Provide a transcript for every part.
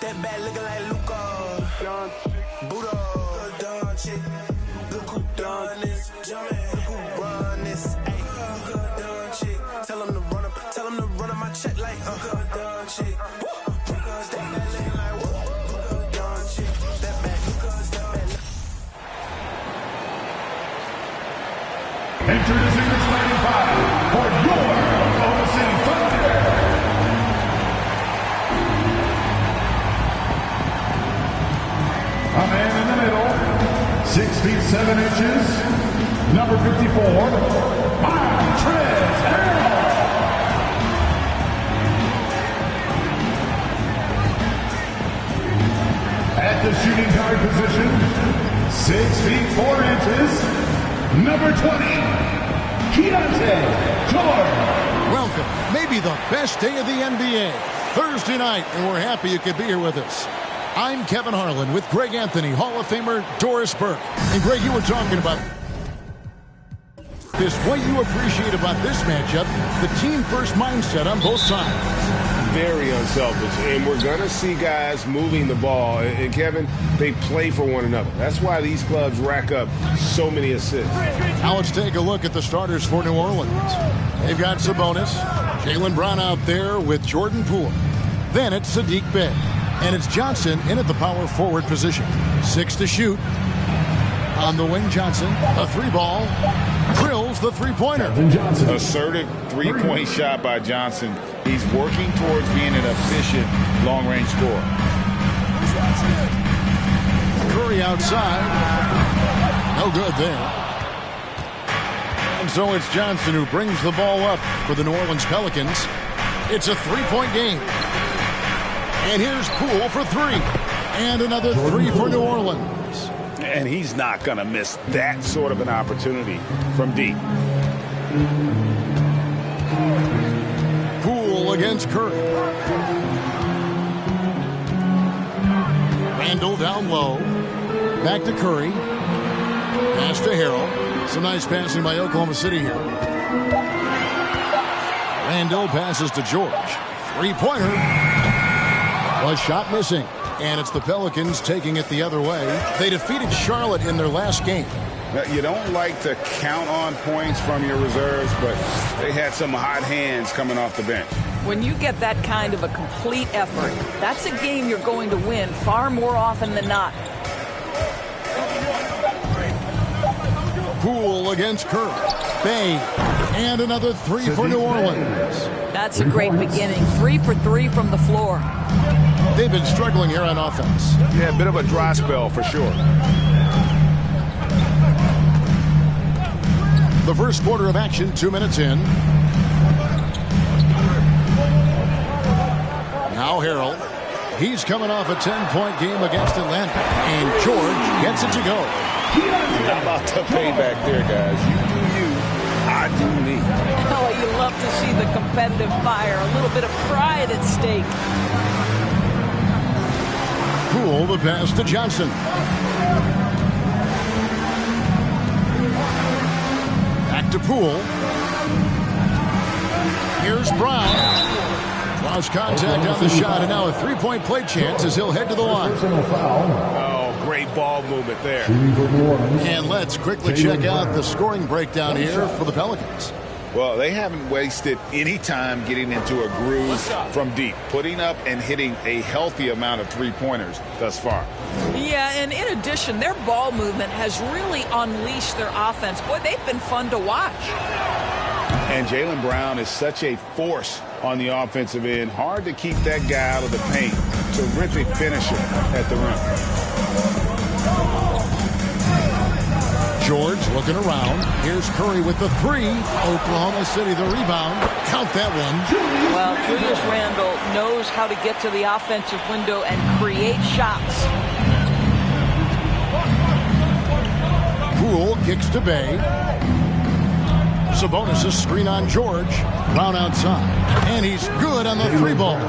Step back looking like Luca. Buddha. Done chick. Look who done this. Look who run this. Ayy. Done chick. Tell him to run up. Tell him to run up my check like done chick. Step back looking like done chick. Step back. Step back. Introducing the starting five for your Oklahoma City Thunder. A man in the middle, 6 feet 7 inches, number 54, Montrez Harrell. At the shooting guard position, 6 feet 4 inches, number 20, Keontae Jordan. Welcome, maybe the best day of the NBA, Thursday night, and we're happy you could be here with us. I'm Kevin Harlan with Greg Anthony, Hall of Famer Doris Burke. And Greg, you were talking about this. What you appreciate about this matchup, the team-first mindset on both sides. Very unselfish, and we're going to see guys moving the ball. And Kevin, they play for one another. That's why these clubs rack up so many assists. Now let's take a look at the starters for New Orleans. They've got Sabonis, Jaylen Brown out there with Jordan Poole. Then it's Saddiq Bey. And it's Johnson in at the power forward position. 6 to shoot. On the wing, Johnson. A 3-ball. Drills the three-pointer. Assertive three-point shot by Johnson. He's working towards being an efficient long-range scorer. Curry outside. No good there. And so it's Johnson who brings the ball up for the New Orleans Pelicans. It's a 3-point game. And here's Poole for 3. And another 3 for New Orleans. And he's not going to miss that sort of an opportunity from deep. Poole against Curry. Randall down low. Back to Curry. Pass to Harrell. Some nice passing by Oklahoma City here. Randall passes to George. 3-pointer. A shot missing, and it's the Pelicans taking it the other way. They defeated Charlotte in their last game. Now, you don't like to count on points from your reserves, but they had some hot hands coming off the bench. When you get that kind of a complete effort, that's a game you're going to win far more often than not. Poole against Curry. Bey, and another 3 for New Orleans. That's a great beginning. 3 for 3 from the floor. They've been struggling here on offense. Yeah, a bit of a dry spell for sure. The first quarter of action, 2 minutes in. Now Harrell. He's coming off a 10-point game against Atlanta. And George gets it to go. How about the payback there, guys? You do you, I do me. Oh, you love to see the competitive fire. A little bit of pride at stake. Poole the pass to Johnson. Back to Poole. Here's Brown. Draws contact on the shot, and now a 3-point play chance as he'll head to the line. Oh, great ball movement there. And let's quickly check out the scoring breakdown here for the Pelicans. Well, they haven't wasted any time getting into a groove from deep, putting up and hitting a healthy amount of three-pointers thus far. Yeah, and in addition, their ball movement has really unleashed their offense. Boy, they've been fun to watch. And Jaylen Brown is such a force on the offensive end. Hard to keep that guy out of the paint. Terrific finisher at the rim. George looking around. Here's Curry with the 3. Oklahoma City the rebound. Count that one. Well, Julius Randle knows how to get to the offensive window and create shots. Poole kicks to Bey. Sabonis' screen on George. Brown outside. And he's good on the 3-ball.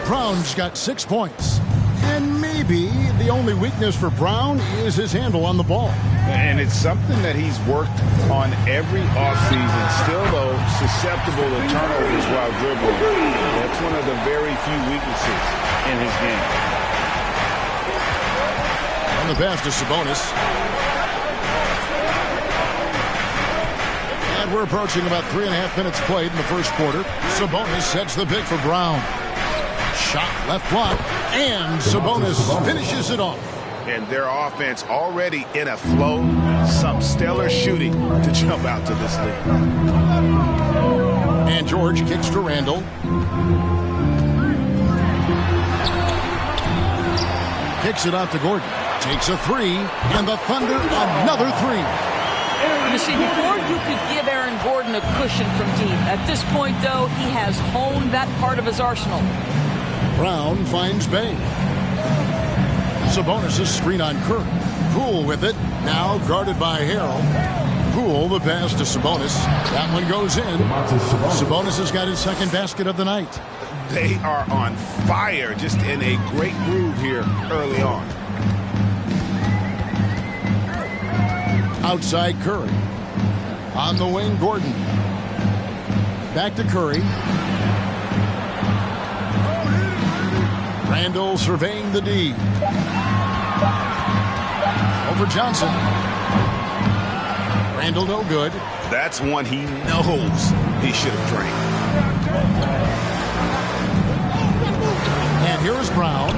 Brown's got 6 points. And maybe the only weakness for Brown is his handle on the ball. And it's something that he's worked on every offseason. Still, though, susceptible to turnovers while dribbling. That's one of the very few weaknesses. in his game. On the pass to Sabonis. And we're approaching about 3.5 minutes played in the first quarter. Sabonis sets the pick for Brown. Shot left block, and Sabonis finishes it off. And their offense already in a flow. Some stellar shooting to jump out to this lead. And George kicks to Randall. Kicks it out to Gordon. Takes a three, and the Thunder another three. You see, before you could give Aaron Gordon a cushion from deep. At this point, though, he has honed that part of his arsenal. Brown finds Bay. Sabonis' screen on Curry. Poole with it. Now guarded by Harrell. Poole, the pass to Sabonis. That one goes in. Sabonis has got his second basket of the night. They are on fire, just in a great groove here early on. Outside Curry. On the wing, Gordon. Back to Curry. Randall surveying the D. Over Johnson. Randall no good. That's one he knows he should have drained. And here's Brown.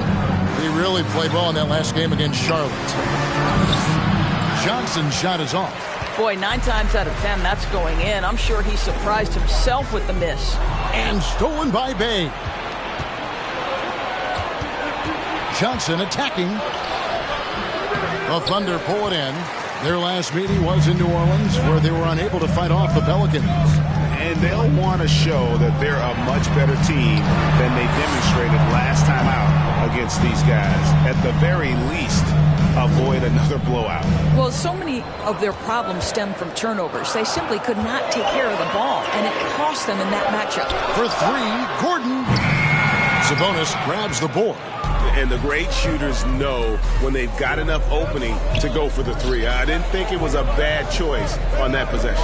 He really played well in that last game against Charlotte. Johnson's shot is off. Boy, 9 times out of 10, that's going in. I'm sure he surprised himself with the miss. And stolen by Bay. Johnson attacking. The Thunder pull it in. Their last meeting was in New Orleans, where they were unable to fight off the Pelicans. And they'll want to show that they're a much better team than they demonstrated last time out against these guys. At the very least, avoid another blowout. Well, so many of their problems stem from turnovers. They simply could not take care of the ball, and it cost them in that matchup. For three, Gordon. Sabonis grabs the board. And the great shooters know when they've got enough opening to go for the three. I didn't think it was a bad choice on that possession.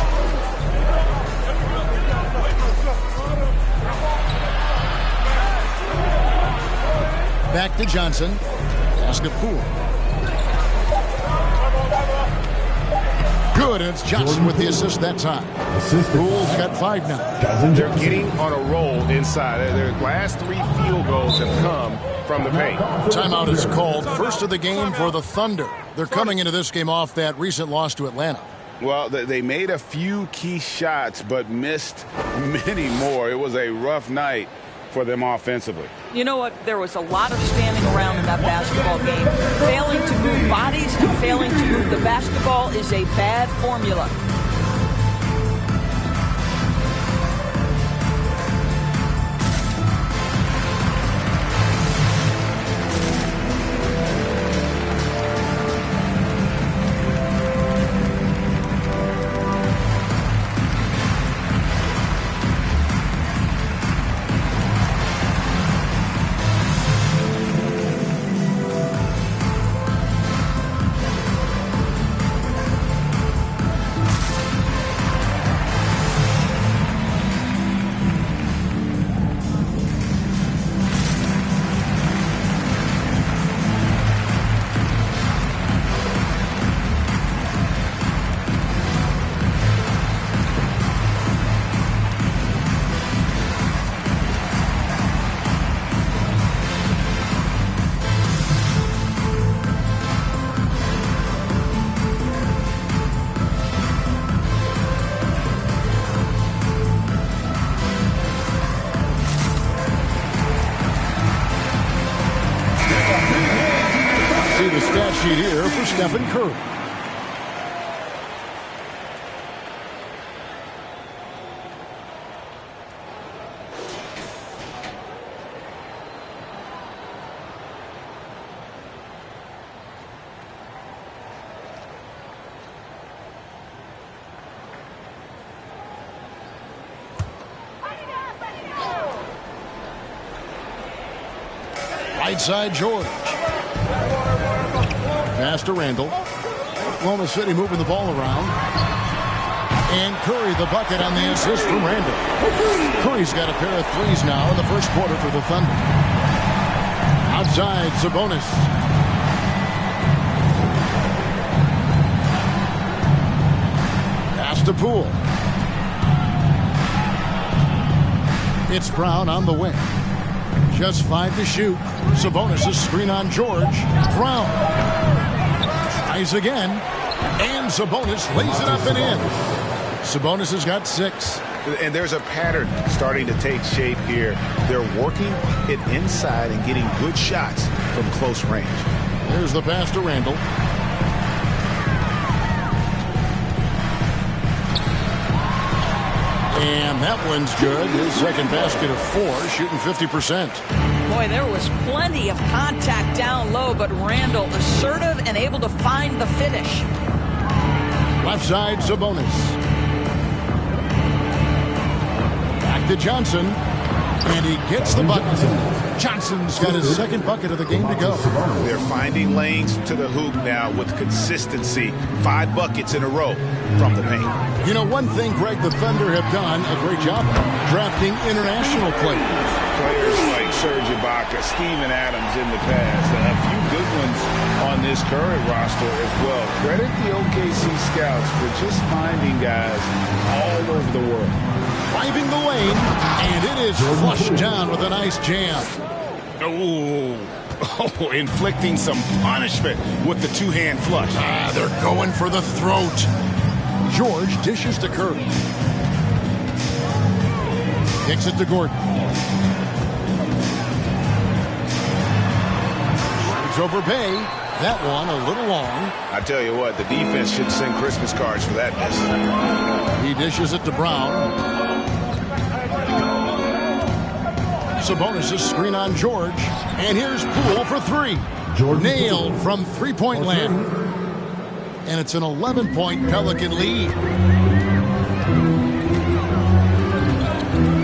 Back to Johnson. Pass to Poole. Good, and it's Johnson with the assist that time. Poole's got 5 now. They're getting on a roll inside. Their last 3 field goals have come from the paint. Timeout is called. First of the game for the Thunder. They're coming into this game off that recent loss to Atlanta. Well, they made a few key shots, but missed many more. It was a rough night for them offensively. You know what? There was a lot of standing around in that basketball game. Failing to move bodies and failing to move the basketball is a bad formula. See the stat sheet here for Stephen Curry. Right side, George. Pass to Randall. Oklahoma City moving the ball around. And Curry the bucket on the assist from Randall. Curry's got a pair of threes now in the first quarter for the Thunder. side, Sabonis. Pass to Poole. It's Brown on the wing. Just 5 to shoot. Sabonis' screen on George. Brown tries again. And Sabonis lays it up and in. Sabonis has got 6. And there's a pattern starting to take shape here. They're working it inside and getting good shots from close range. There's the pass to Randall. And that one's good. His second basket of 4, shooting 50%. Boy, there was plenty of contact down low, but Randall assertive and able to find the finish. Left side, Sabonis. Back to Johnson. And he gets the bucket. Johnson's got his second bucket of the game to go. They're finding lanes to the hoop now with consistency. 5 buckets in a row from the paint. You know, one thing, Greg, the Thunder have done a great job of drafting international players. Players like Serge Ibaka, Steven Adams in the past. A few good ones on this current roster as well. Credit the OKC scouts for just finding guys all over the world. Driving the lane, and it is flushed down with a nice jam. Oh, inflicting some punishment with the two-hand flush. They're going for the throat. George dishes to Curry. Kicks it to Gordon. Shoots over Bay. That one a little long. I tell you what, the defense should send Christmas cards for that miss. He dishes it to Brown. Sabonis' screen on George. And here's Poole for 3. Nailed from three-point land. And it's an 11-point Pelican lead.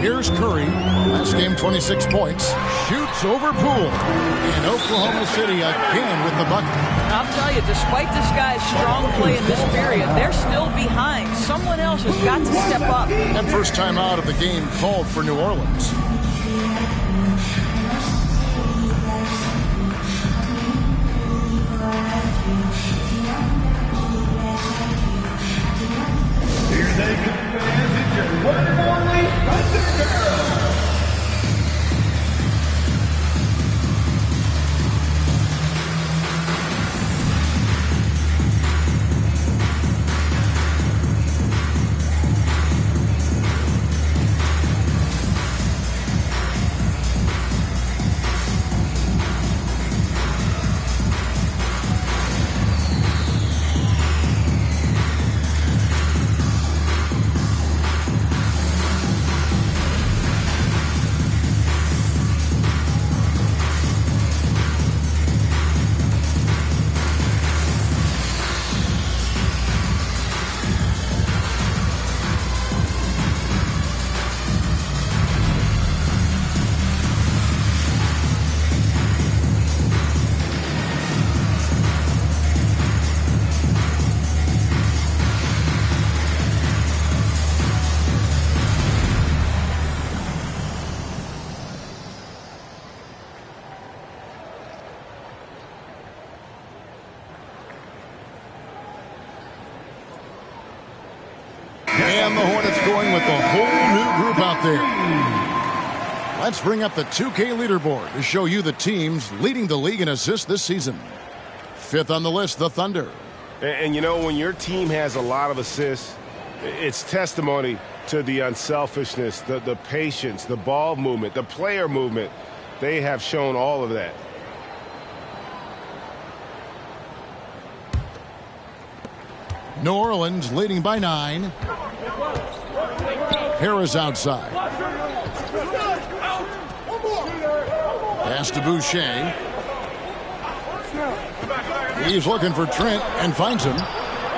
Here's Curry. Last game, 26 points. Shoots over Poole. And Oklahoma City again with the bucket. I'll tell you, despite this guy's strong play in this period, they're still behind. Someone else has got to step up. And first time out of the game called for New Orleans. Here they come, fans. It's your one and only Thunder Girl. And the Hornets going with the whole new group out there. Let's bring up the 2K leaderboard to show you the teams leading the league in assists this season. 5th on the list, the Thunder. And you know, when your team has a lot of assists, it's testimony to the unselfishness, the patience, the ball movement, the player movement. They have shown all of that. New Orleans leading by 9. Harris outside. Pass to Boucher. He's looking for Trent and finds him.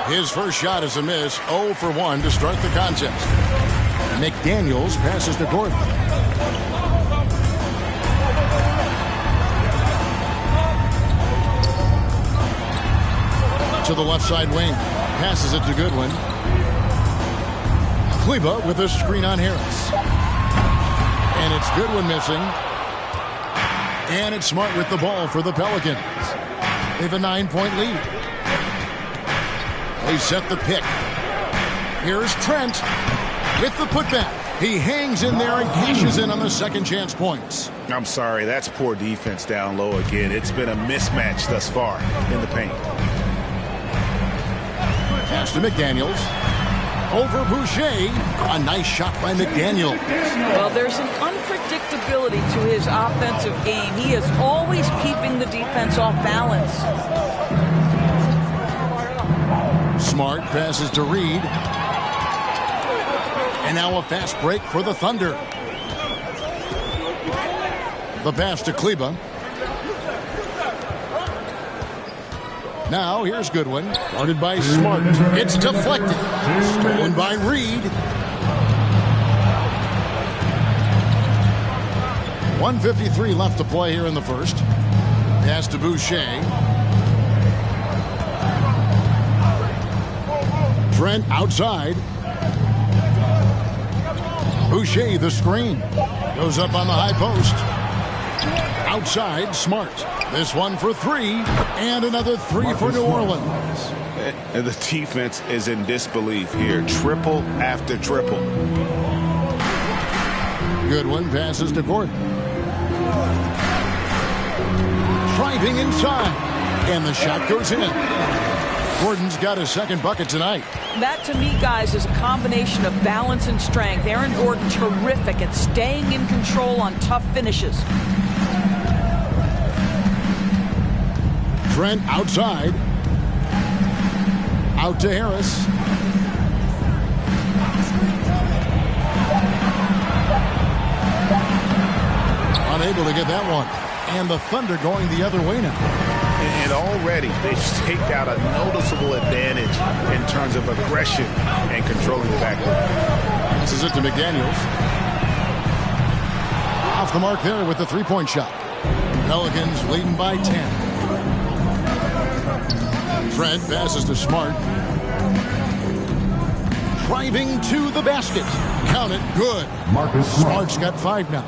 His first shot is a miss. 0 for 1 to start the contest. McDaniels passes to Gordon. To the left side wing. Passes it to Goodwin. Kleba with a screen on Harris. And it's Goodwin missing. And it's Smart with the ball for the Pelicans. They have a 9-point lead. They set the pick. Here's Trent with the putback. He hangs in there and cashes in on the second chance points. I'm sorry, that's poor defense down low again. It's been a mismatch thus far in the paint. Pass to McDaniels. Over Boucher. A nice shot by McDaniels. Well, there's an unpredictability to his offensive game. He is always keeping the defense off balance. Smart passes to Reed. And now a fast break for the Thunder. The pass to Kleba. Now here's Goodwin. Guarded by Smart. It's deflected. Stolen by Reed. 1:53 left to play here in the first. Pass to Boucher. Trent outside. Boucher the screen. Goes up on the high post. Outside, Smart. This one for three. And another three for New Orleans. And the defense is in disbelief here. Triple after triple. Goodwin passes to Gordon. Driving inside. And the shot goes in. Gordon's got his second bucket tonight. That, to me, guys, is a combination of balance and strength. Aaron Gordon, terrific at staying in control on tough finishes. Trent outside. Out to Harris. Unable to get that one. And the Thunder going the other way now. And already they've staked out a noticeable advantage in terms of aggression and controlling the backcourt. This is it to McDaniels. Off the mark there with the three-point shot. Pelicans leading by 10. Trent passes to Smart. Driving to the basket. Count it. Good. Marcus Smart's got 5 now.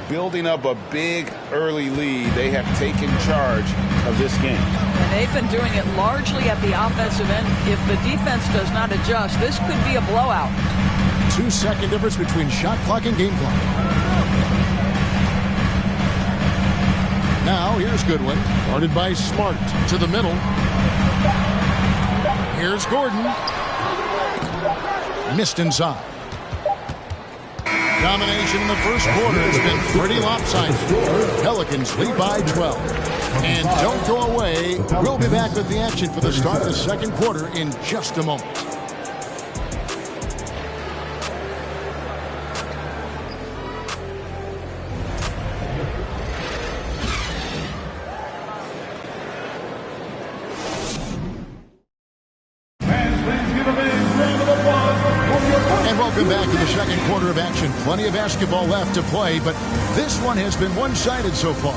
Building up a big early lead, they have taken charge of this game. And they've been doing it largely at the offensive end. If the defense does not adjust, this could be a blowout. 2-second difference between shot clock and game clock. Now here's Goodwin, guarded by Smart to the middle. Here's Gordon. Missed inside. Domination in the first quarter has been pretty lopsided. Pelicans lead by 12. And don't go away. We'll be back with the action for the start of the second quarter in just a moment. Welcome back to the second quarter of action. Plenty of basketball left to play, but this one has been one-sided so far.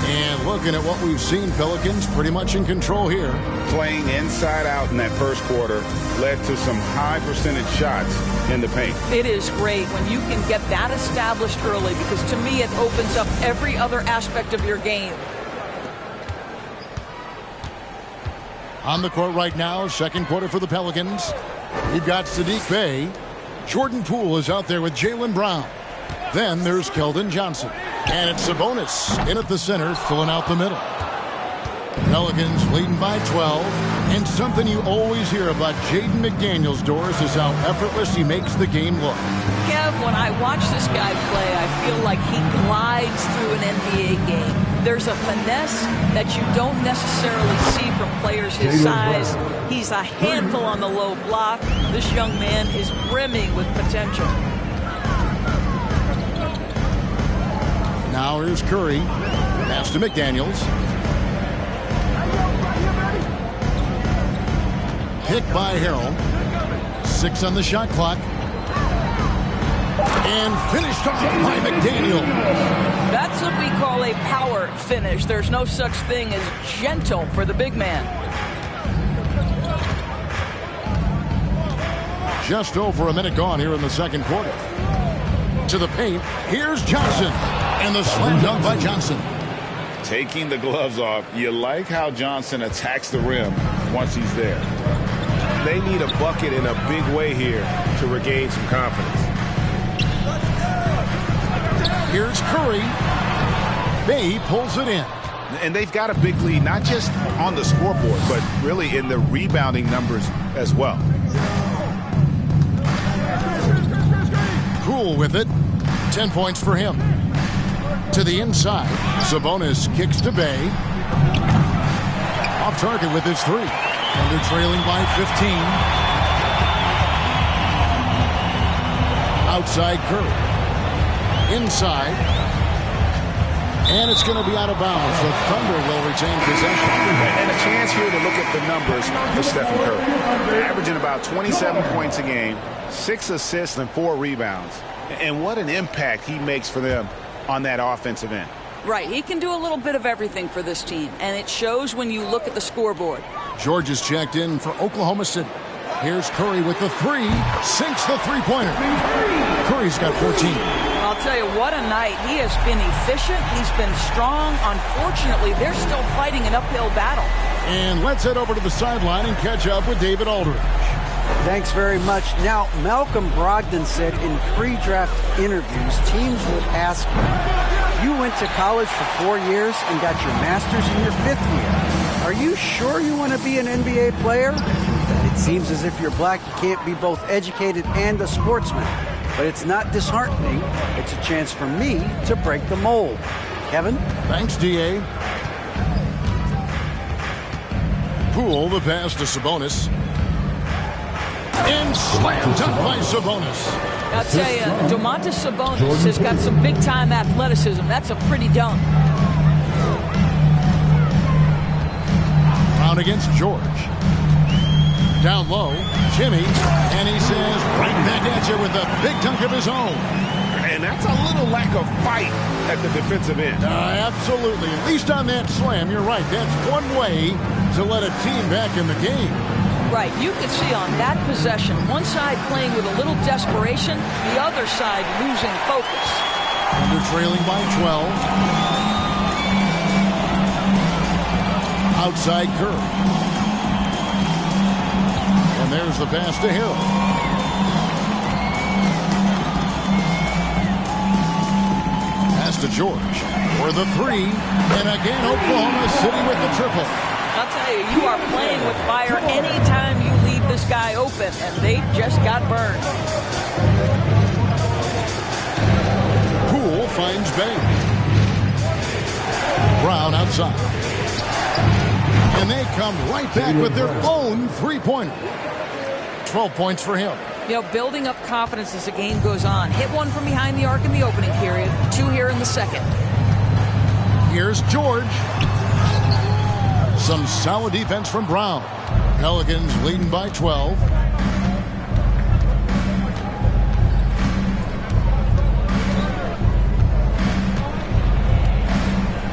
And looking at what we've seen, Pelicans pretty much in control here. Playing inside out in that first quarter led to some high percentage shots in the paint. It is great when you can get that established early, because to me it opens up every other aspect of your game. On the court right now, second quarter for the Pelicans. We've got Saddiq Bey. Jordan Poole is out there with Jaylen Brown. Then there's Keldon Johnson. And it's Sabonis in at the center, filling out the middle. Pelicans leading by 12. And something you always hear about Jaden McDaniels, Doris, is how effortless he makes the game look. Kev, when I watch this guy play, I feel like he glides through an NBA game. There's a finesse that you don't necessarily see from players his size. He's a handful on the low block. This young man is brimming with potential. Now here's Curry. Pass to McDaniels. Picked by Harrell. 6 on the shot clock. And finished off by McDaniel. That's what we call a power finish. There's no such thing as gentle for the big man. Just over a minute gone here in the second quarter. To the paint. Here's Johnson. And the slam dunk by Johnson. taking the gloves off. You like how Johnson attacks the rim once he's there. They need a bucket in a big way here to regain some confidence. Here's Curry. Bay pulls it in. And they've got a big lead, not just on the scoreboard, but really in the rebounding numbers as well. Poole with it. 10 points for him. To the inside. Sabonis kicks to Bay. Off target with his three. And they're trailing by 15. Outside Curry. Inside. And it's going to be out of bounds. The Thunder will retain possession. And a chance here to look at the numbers for Stephen Curry. Averaging about 27 points a game, 6 assists and 4 rebounds. And what an impact he makes for them on that offensive end. Right. He can do a little bit of everything for this team, and it shows when you look at the scoreboard. George is checked in for Oklahoma City. Here's Curry with the three. Sinks the three-pointer. Curry's got 14. I'll tell you, what a night. He has been efficient. He's been strong. Unfortunately, they're still fighting an uphill battle. And let's head over to the sideline and catch up with David Aldridge. Thanks very much. Now, Malcolm Brogdon said in pre-draft interviews, teams would ask him, you went to college for 4 years and got your master's in your 5th year. Are you sure you want to be an NBA player? It seems as if you're black, you can't be both educated and a sportsman. But it's not disheartening. It's a chance for me to break the mold. Kevin? Thanks, D.A. Poole, the pass to Sabonis. And slam dunk by Sabonis. I'll tell you, Domantas Sabonis has got some big-time athleticism. That's a pretty dunk. Brown against George. Down low, Jimmy, and he says right back at you with a big dunk of his own. And that's a little lack of fight at the defensive end. Absolutely. At least on that slam, you're right. That's one way to let a team back in the game. Right. You can see on that possession, one side playing with a little desperation, the other side losing focus. And they're trailing by 12. Outside Curry. And there's the pass to Hill. Pass to George for the three. And again, Oklahoma City with the triple. I'll tell you, you are playing with fire anytime you leave this guy open, and they just got burned. Poole finds Bay. Brown outside. And they come right back with their own three-pointer. 12 points for him. You know, building up confidence as the game goes on. Hit one from behind the arc in the opening period, 2 here in the second. Here's George. Some solid defense from Brown. Pelicans leading by 12.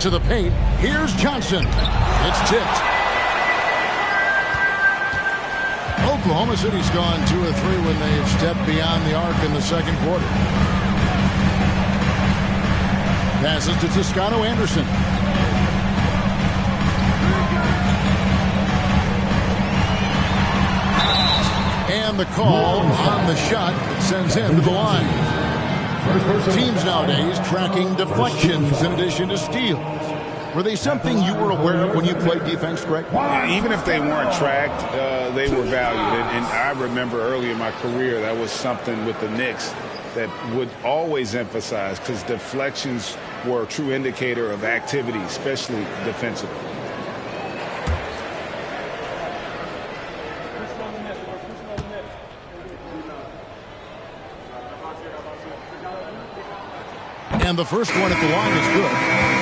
To the paint. Here's Johnson. It's tipped. Oklahoma City's gone 2 of 3 when they've stepped beyond the arc in the second quarter. Passes to Toscano Anderson. And the call on the shot that sends him to the line. Teams nowadays tracking deflections in addition to steals. Were they something you were aware of when you played defense, Greg? Even if they weren't tracked, they were valued. And I remember early in my career, that was something with the Knicks that would always emphasize, because deflections were a true indicator of activity, especially defensively. And the first one at the line is good.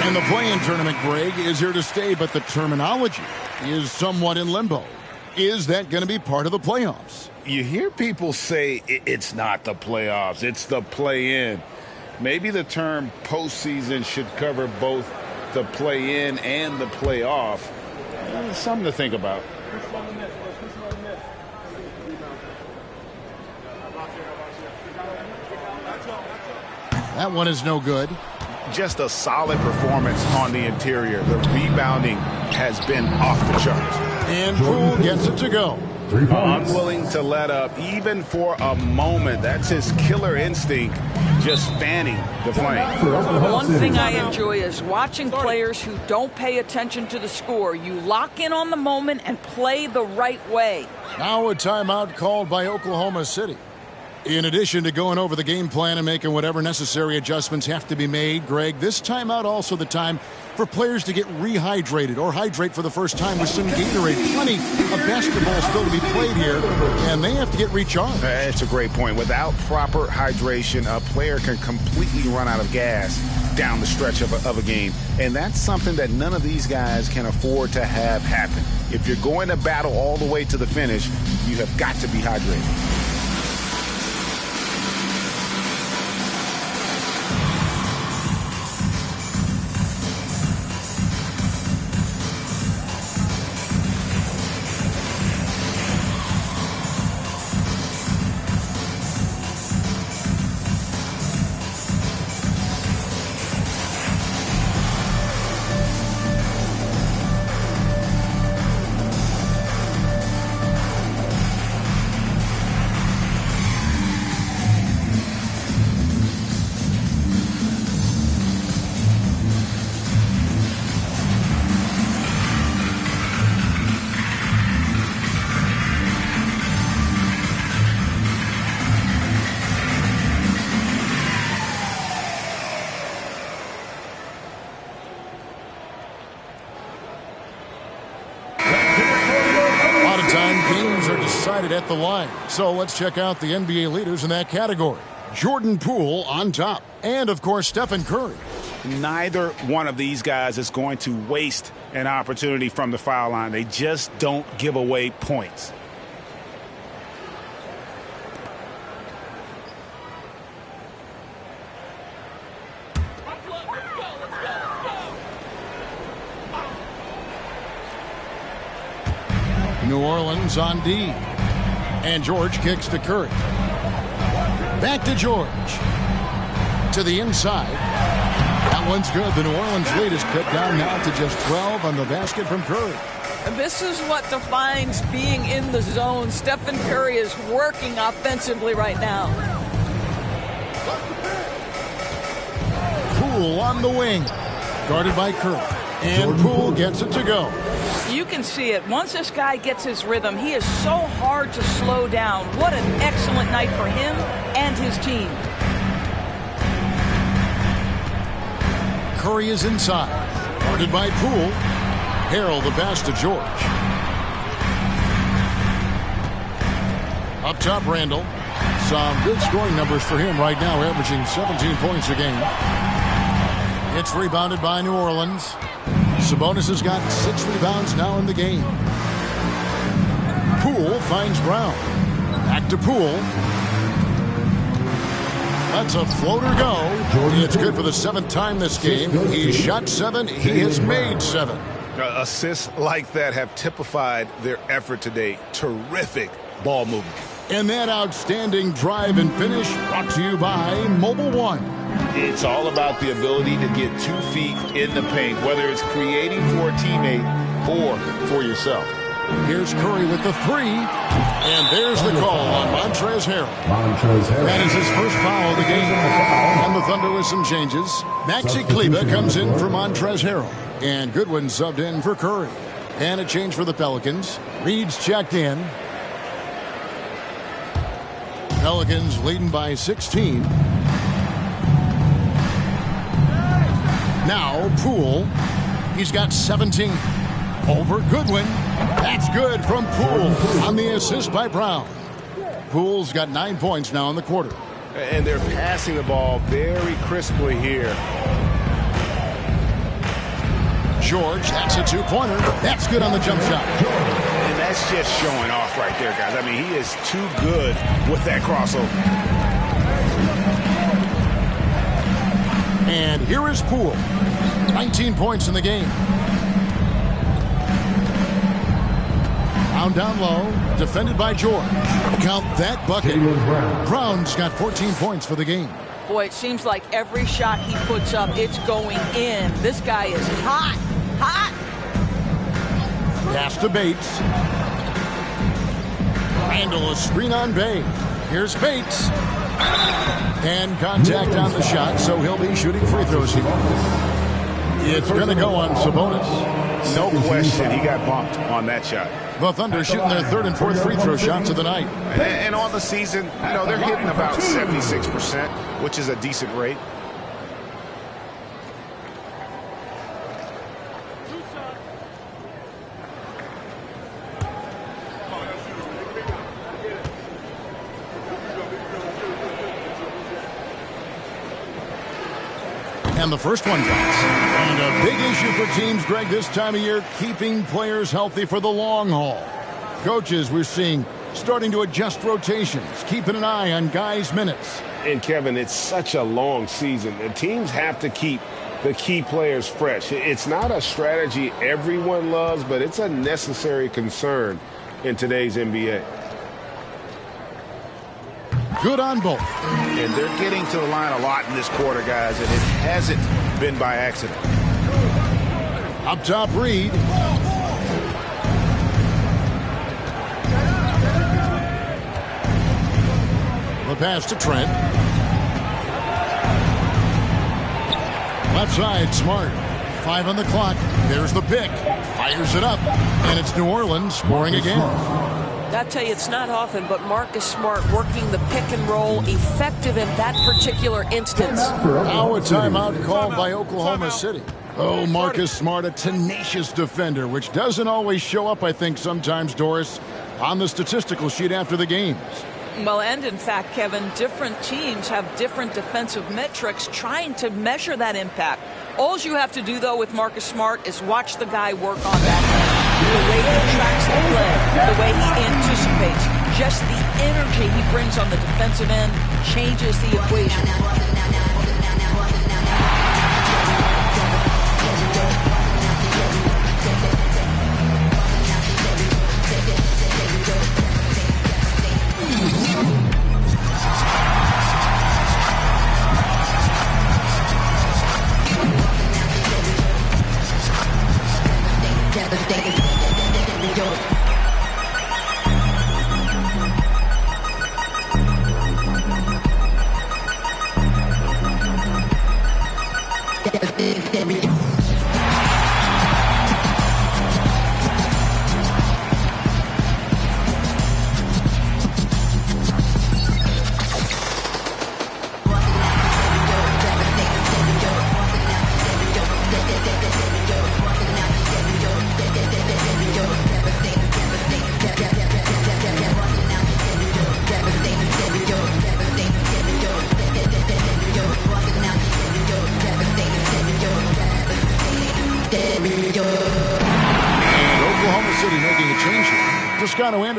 And the play-in tournament, Greg, is here to stay, but the terminology is somewhat in limbo. Is that going to be part of the playoffs? You hear people say it's not the playoffs, it's the play-in. Maybe the term postseason should cover both the play-in and the playoff. Something to think about. That one is no good. just a solid performance on the interior. The rebounding has been off the charts. And Poole gets it to go. Unwilling to let up even for a moment. That's his killer instinct, just fanning the flame. One thing I enjoy is watching players who don't pay attention to the score. You lock in on the moment and play the right way. Now a timeout called by Oklahoma City. In addition to going over the game plan and making whatever necessary adjustments have to be made, Greg, this timeout also the time for players to get rehydrated or hydrate for the first time with some Gatorade. Plenty of basketball still to be played here, and they have to get recharged. That's a great point. Without proper hydration, a player can completely run out of gas down the stretch of a game. And that's something that none of these guys can afford to have happen. If you're going to battle all the way to the finish, you have got to be hydrated. At the line. So let's check out the NBA leaders in that category. Jordan Poole on top. And, of course, Stephen Curry. Neither one of these guys is going to waste an opportunity from the foul line. They just don't give away points. New Orleans on D. And George kicks to Curry. Back to George. To the inside. That one's good. The New Orleans lead is cut down now to just 12 on the basket from Curry. This is what defines being in the zone. Stephen Curry is working offensively right now. Poole on the wing. Guarded by Curry. And Poole gets it to go. You can see it. Once this guy gets his rhythm, he is so hard to slow down. What an excellent night for him and his team. Curry is inside. Guarded by Poole. Harrell the pass to George. Up top, Randall. Some good scoring numbers for him right now, averaging 17 points a game. It's rebounded by New Orleans. Sabonis has got 6 rebounds now in the game. Poole finds Brown. Back to Poole. Lets a floater go. It's good for the 7th time this game. He shot 7. He has made 7. Assists like that have typified their effort today. Terrific ball movement. And that outstanding drive and finish brought to you by Mobile One. It's all about the ability to get 2 feet in the paint, whether it's creating for a teammate or for yourself. Here's Curry with the 3. And there's the call on Montrezl Harrell. That is his first foul of the game. And the Thunder with some changes. Maxi Kleber comes in for Montrezl Harrell. And Goodwin subbed in for Curry. And a change for the Pelicans. Reed's checked in. Pelicans leading by 16. Now Poole. He's got 17. Over Goodwin. That's good from Poole on the assist by Brown. Poole's got 9 points now in the quarter. And they're passing the ball very crisply here. George, that's a 2-pointer. That's good on the jump shot. And that's just showing off right there, guys. I mean, he is too good with that crossover. And here is Poole. 19 points in the game. Down low, defended by George. Count that bucket. Brown's got 14 points for the game. Boy, it seems like every shot he puts up, it's going in. This guy is hot, hot. Pass to Bates. Randall, a screen on Bay. Here's Bates. And contact on the shot, so he'll be shooting free throws here. It's going to go on Sabonis. No question, he got bumped on that shot. The Thunder shooting their third and fourth free throw shots of the night. And on the season, you know, they're hitting about 76%, which is a decent rate. And the first one drops. And a big issue for teams, Greg, this time of year, keeping players healthy for the long haul. Coaches, we're seeing, starting to adjust rotations, keeping an eye on guys' minutes. And, Kevin, it's such a long season. The teams have to keep the key players fresh. It's not a strategy everyone loves, but it's a necessary concern in today's NBA. Good on both. And they're getting to the line a lot in this quarter, guys, and it hasn't been by accident. Up top, Reed. The pass to Trent. Left side, Smart. 5 on the clock. There's the pick. Fires it up. And it's New Orleans scoring again. I tell you, it's not often, but Marcus Smart working the pick and roll, effective in that particular instance. Now a timeout called by Oklahoma City. Oh, Marcus Smart, a tenacious defender, which doesn't always show up, I think, sometimes, Doris, on the statistical sheet after the games. Well, and in fact, Kevin, different teams have different defensive metrics trying to measure that impact. All you have to do, though, with Marcus Smart is watch the guy work on that hand. The way he tracks the play, the way he anticipates, just the energy he brings on the defensive end changes the equation.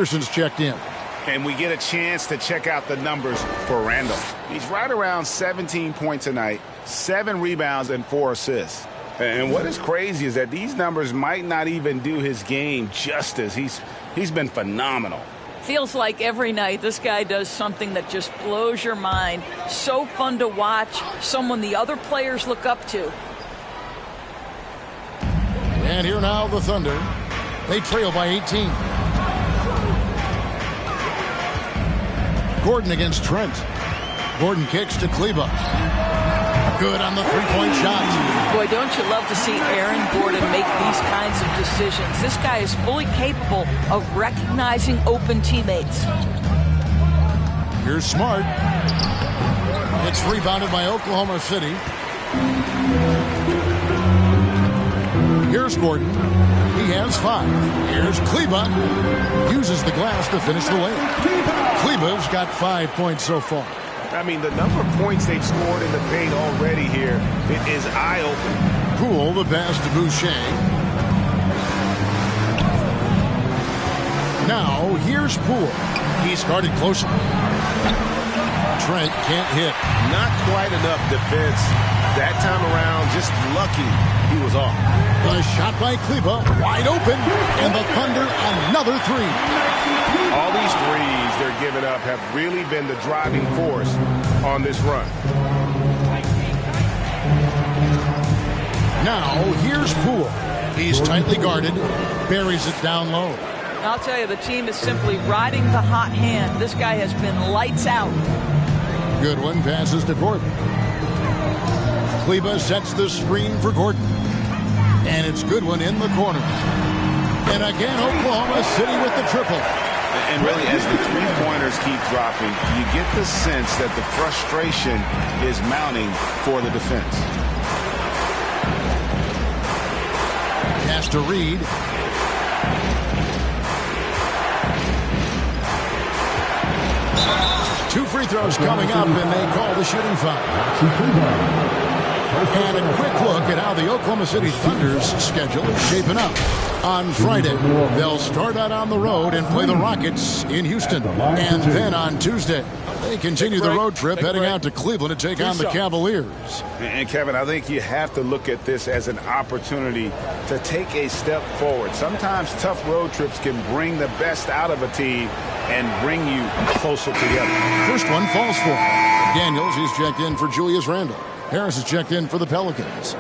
Anderson's checked in. And we get a chance to check out the numbers for Randall. He's right around 17 points a night, 7 rebounds, and 4 assists. And what is crazy is that these numbers might not even do his game justice. He's been phenomenal. Feels like every night this guy does something that just blows your mind. So fun to watch, someone the other players look up to. And here now the Thunder. They trail by 18. Gordon against Trent. Gordon kicks to Kleba. Good on the three-point shot. Boy, don't you love to see Aaron Gordon make these kinds of decisions. This guy is fully capable of recognizing open teammates. Here's Smart. It's rebounded by Oklahoma City. Here's Gordon. He has 5. Here's Kleba. Uses the glass to finish the layup. Kleba's got 5 points so far. I mean, the number of points they've scored in the paint already here, it is eye-opening. Poole, the pass to Boucher. Now, here's Poole. He's guarded closely. Trent can't hit. Not quite enough defense that time around. Just lucky he was off. The shot by Kleba, wide open, and the Thunder another 3. All these threes they're giving up have really been the driving force on this run. Now, here's Poole. He's tightly guarded, buries it down low. I'll tell you, the team is simply riding the hot hand. This guy has been lights out. Goodwin passes to Gordon. Kleba sets the screen for Gordon. And it's Goodwin in the corner. And again, Oklahoma City with the triple. And really, as the three-pointers keep dropping, you get the sense that the frustration is mounting for the defense. Pass to Reed. Two free throws coming up, and they call the shooting foul. And a quick look at how the Oklahoma City Thunder's schedule is shaping up. On Friday, they'll start out on the road and play the Rockets in Houston. And then on Tuesday, they continue the road trip heading out to Cleveland to take on the Cavaliers. And Kevin, I think you have to look at this as an opportunity to take a step forward. Sometimes tough road trips can bring the best out of a team and bring you closer together. First one falls for Daniels. He's checked in for Julius Randle. Harris is checked in for the Pelicans.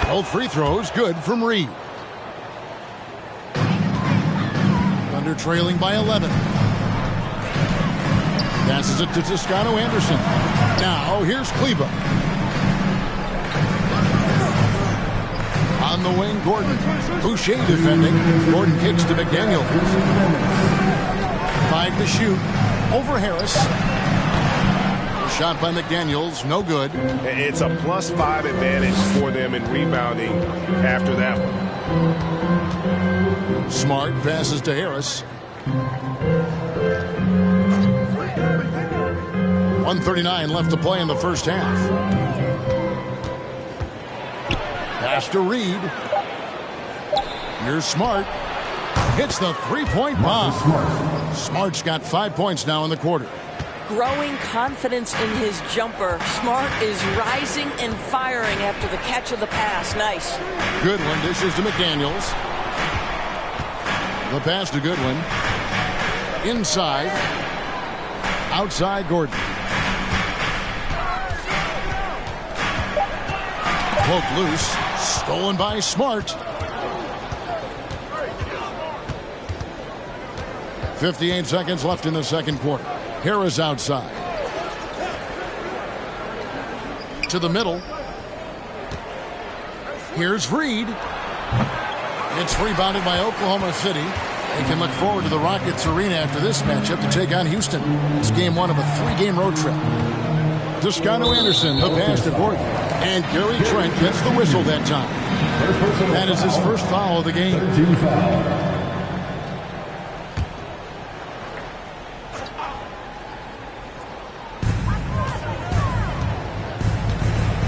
Both free throws good from Reed. Thunder trailing by 11. Passes it to Toscano Anderson. Now here's Kleba. On the wing, Gordon. Boucher defending. Gordon kicks to McDaniel. 5 to shoot. Over Harris. Shot by McDaniels. No good. It's a +5 advantage for them in rebounding after that one. Smart passes to Harris. 1:39 left to play in the first half. Pass to Reed. Here's Smart. Hits the three-point bomb. Smart's got 5 points now in the quarter. Growing confidence in his jumper. Smart is rising and firing after the catch of the pass. Nice. Goodwin dishes to McDaniels. The pass to Goodwin. Inside. Outside Gordon. Poked loose. Stolen by Smart. 58 seconds left in the second quarter. Harris outside. To the middle. Here's Reed. It's rebounded by Oklahoma City. They can look forward to the Rockets Arena after this matchup to take on Houston. It's game one of a 3-game road trip. Toscano Anderson, the pass to Gordon. And Gary Trent gets the whistle that time. That is his first foul of the game.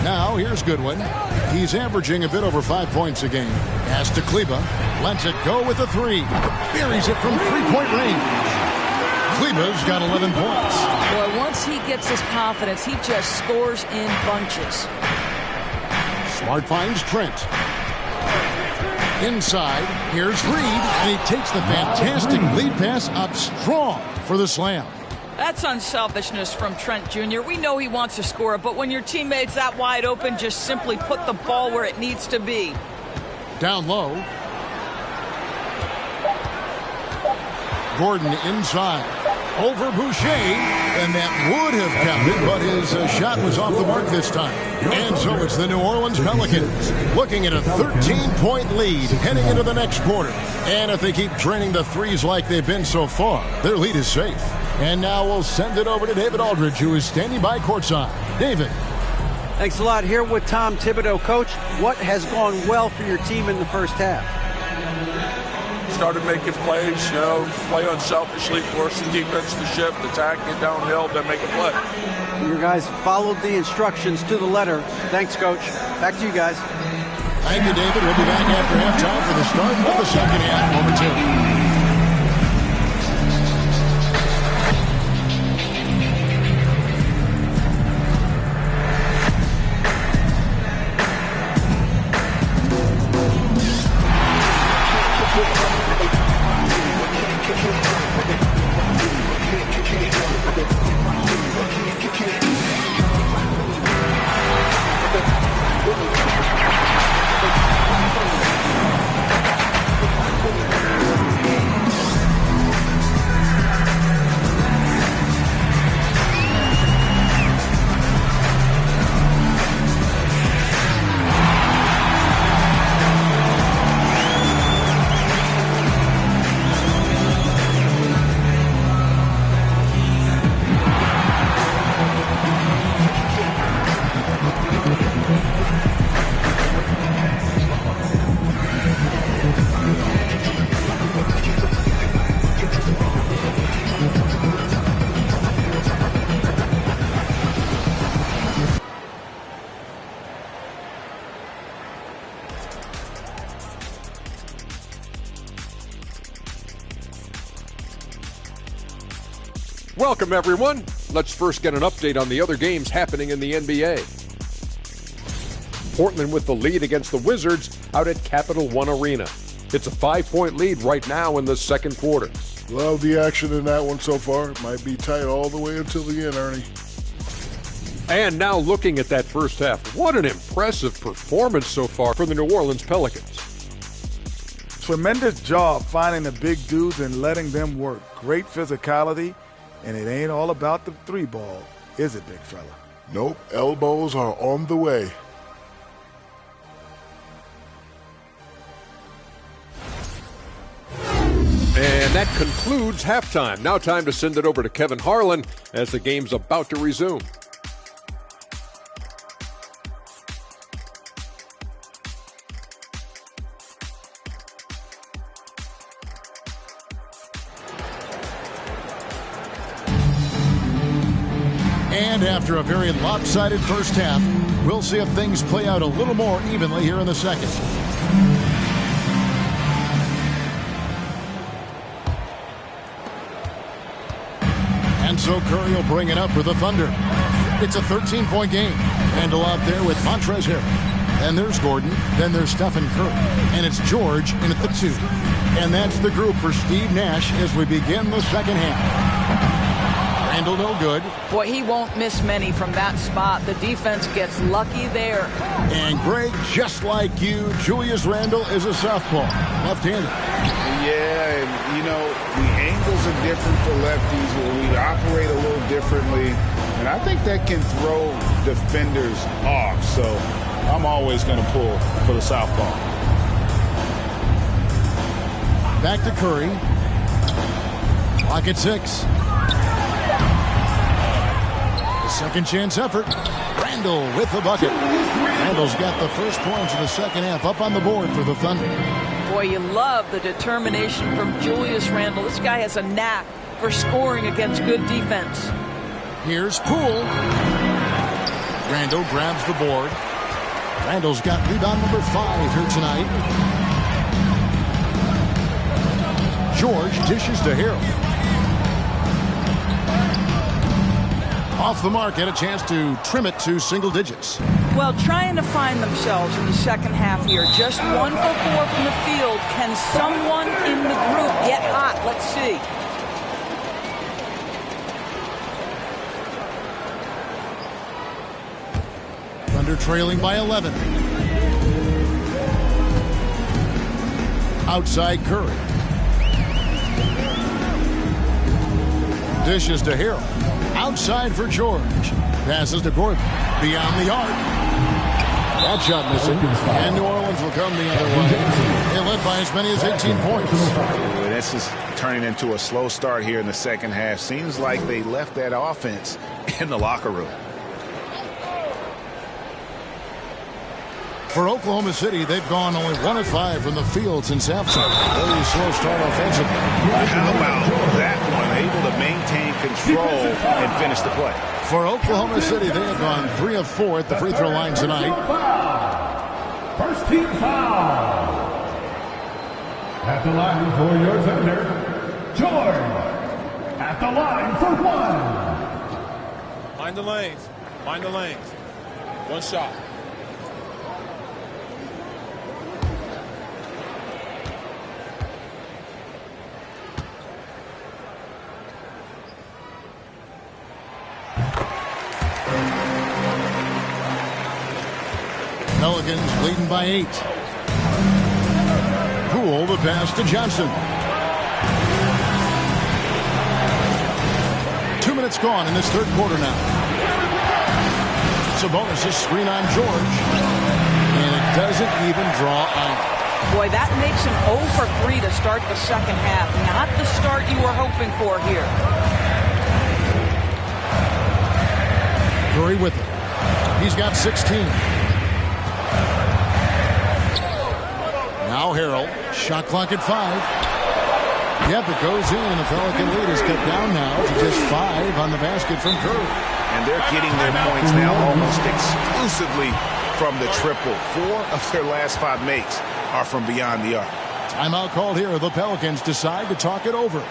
Now here's Goodwin. He's averaging a bit over 5 points a game. Pass to Kleba. Lets it go with a 3. Buries it from 3-point range. Kleba's got 11 points. Boy, once he gets his confidence, he just scores in bunches. Smart finds Trent. Inside, here's Reed, and he takes the fantastic lead pass up strong for the slam. That's unselfishness from Trent Jr. We know he wants to score, but when your teammate's that wide open, just simply put the ball where it needs to be. Down low. Gordon inside. Over Boucher, and that would have counted, but his shot was off the mark this time. And so it's the New Orleans Pelicans looking at a 13-point lead heading into the next quarter. And if they keep draining the threes like they've been so far, their lead is safe. And now we'll send it over to David Aldridge, who is standing by courtside. David. Thanks a lot. Here with Tom Thibodeau. Coach, what has gone well for your team in the first half? Started making plays, play unselfishly, force the defense to shift, attack, get downhill, then make a play. Your guys followed the instructions to the letter. Thanks, Coach. Back to you guys. Thank you, David. We'll be back after halftime for the start of the second half. Over to you. Welcome, everyone. Let's first get an update on the other games happening in the NBA. Portland with the lead against the Wizards out at Capital One Arena. It's a 5-point lead right now in the second quarter. Love the action in that one so far. It might be tight all the way until the end, Ernie. And now looking at that first half, what an impressive performance so far for the New Orleans Pelicans. Tremendous job finding the big dudes and letting them work. Great physicality, and it ain't all about the three ball, is it, big fella? Nope, elbows are on the way. And that concludes halftime. Now time to send it over to Kevin Harlan as the game's about to resume. And after a very lopsided first half, we'll see if things play out a little more evenly here in the second. And so Curry will bring it up for the Thunder. It's a 13-point game. Handle out there with Montrezl Harrell. Then there's Gordon. Then there's Stephen Curry. And it's George in at the 2. And that's the group for Steve Nash as we begin the second half. Randall no good. Boy, he won't miss many from that spot. The defense gets lucky there. And Greg, just like you, Julius Randle is a southpaw, left-handed. Yeah, and you know, the angles are different for lefties. We operate a little differently, and I think that can throw defenders off. So I'm always going to pull for the southpaw. Back to Curry. Clock at 6. Second chance effort. Randall with the bucket. Randall's got the first points of the second half up on the board for the Thunder. Boy, you love the determination from Julius Randall. This guy has a knack for scoring against good defense. Here's Poole. Randall grabs the board. Randall's got rebound number 5 here tonight. George dishes to Harrell. Off the mark, had a chance to trim it to single digits. Well, trying to find themselves in the second half here. Just 1 for 4 from the field. Can someone in the group get hot? Let's see. Thunder trailing by 11. Outside Curry. Dishes to Harrell. Outside for George. Passes to Gordon. Beyond the arc. That shot missing. And New Orleans will come the other way. They led by as many as 18 points. This is turning into a slow start here in the second half. Seems like they left that offense in the locker room. For Oklahoma City, they've gone only 1 of 5 from the field since halftime. Very slow start offensively. How about that one? Able to maintain control and finish the play. For Oklahoma City, they have gone 3 of 4 at the free throw line tonight. First team foul. At the line for your Thunder, George. At the line for 1. Mind the lanes. Mind the lanes. One shot. Pelicans leading by 8. Poole the pass to Johnson. 2 minutes gone in this third quarter now. Sabonis' screen on George. And it doesn't even draw out. Boy, that makes him 0 for 3 to start the second half. Not the start you were hoping for here. Curry with it. He's got 16. Now Harrell, shot clock at 5. Yep, it goes in, and the Pelican lead is cut down now to just 5 on the basket from Curry. And they're getting their points now almost exclusively from the triple. 4 of their last 5 makes are from beyond the arc. Timeout called here. The Pelicans decide to talk it over.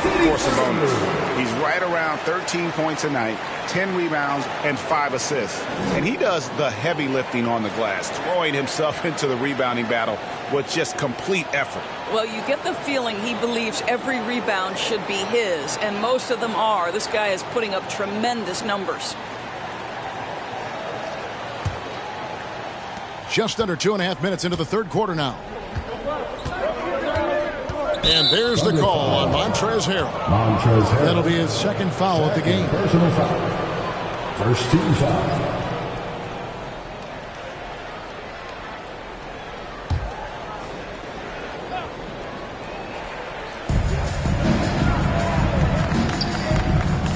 for Sabonis. He's right around 13 points a night, 10 rebounds, and 5 assists. And he does the heavy lifting on the glass, throwing himself into the rebounding battle with just complete effort. Well, you get the feeling he believes every rebound should be his, and most of them are. This guy is putting up tremendous numbers. Just under 2.5 minutes into the third quarter now. And there's the call on Montrezl Harrell. That'll be his second foul of the game. Personal foul. First team foul.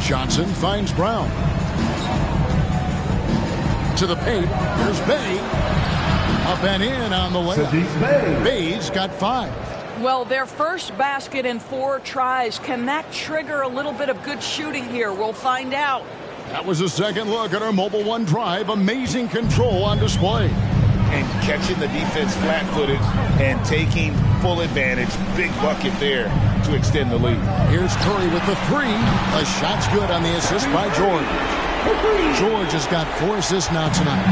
Johnson finds Brown. To the paint. Here's Bay. Up and in on the layup. Bay's got 5. Well, their first basket in 4 tries. Can that trigger a little bit of good shooting here? We'll find out. That was a second look at our Mobile One drive. Amazing control on display. And catching the defense flat-footed and taking full advantage. Big bucket there to extend the lead. Here's Curry with the 3. The shot's good on the assist by George. George has got 4 assists now tonight.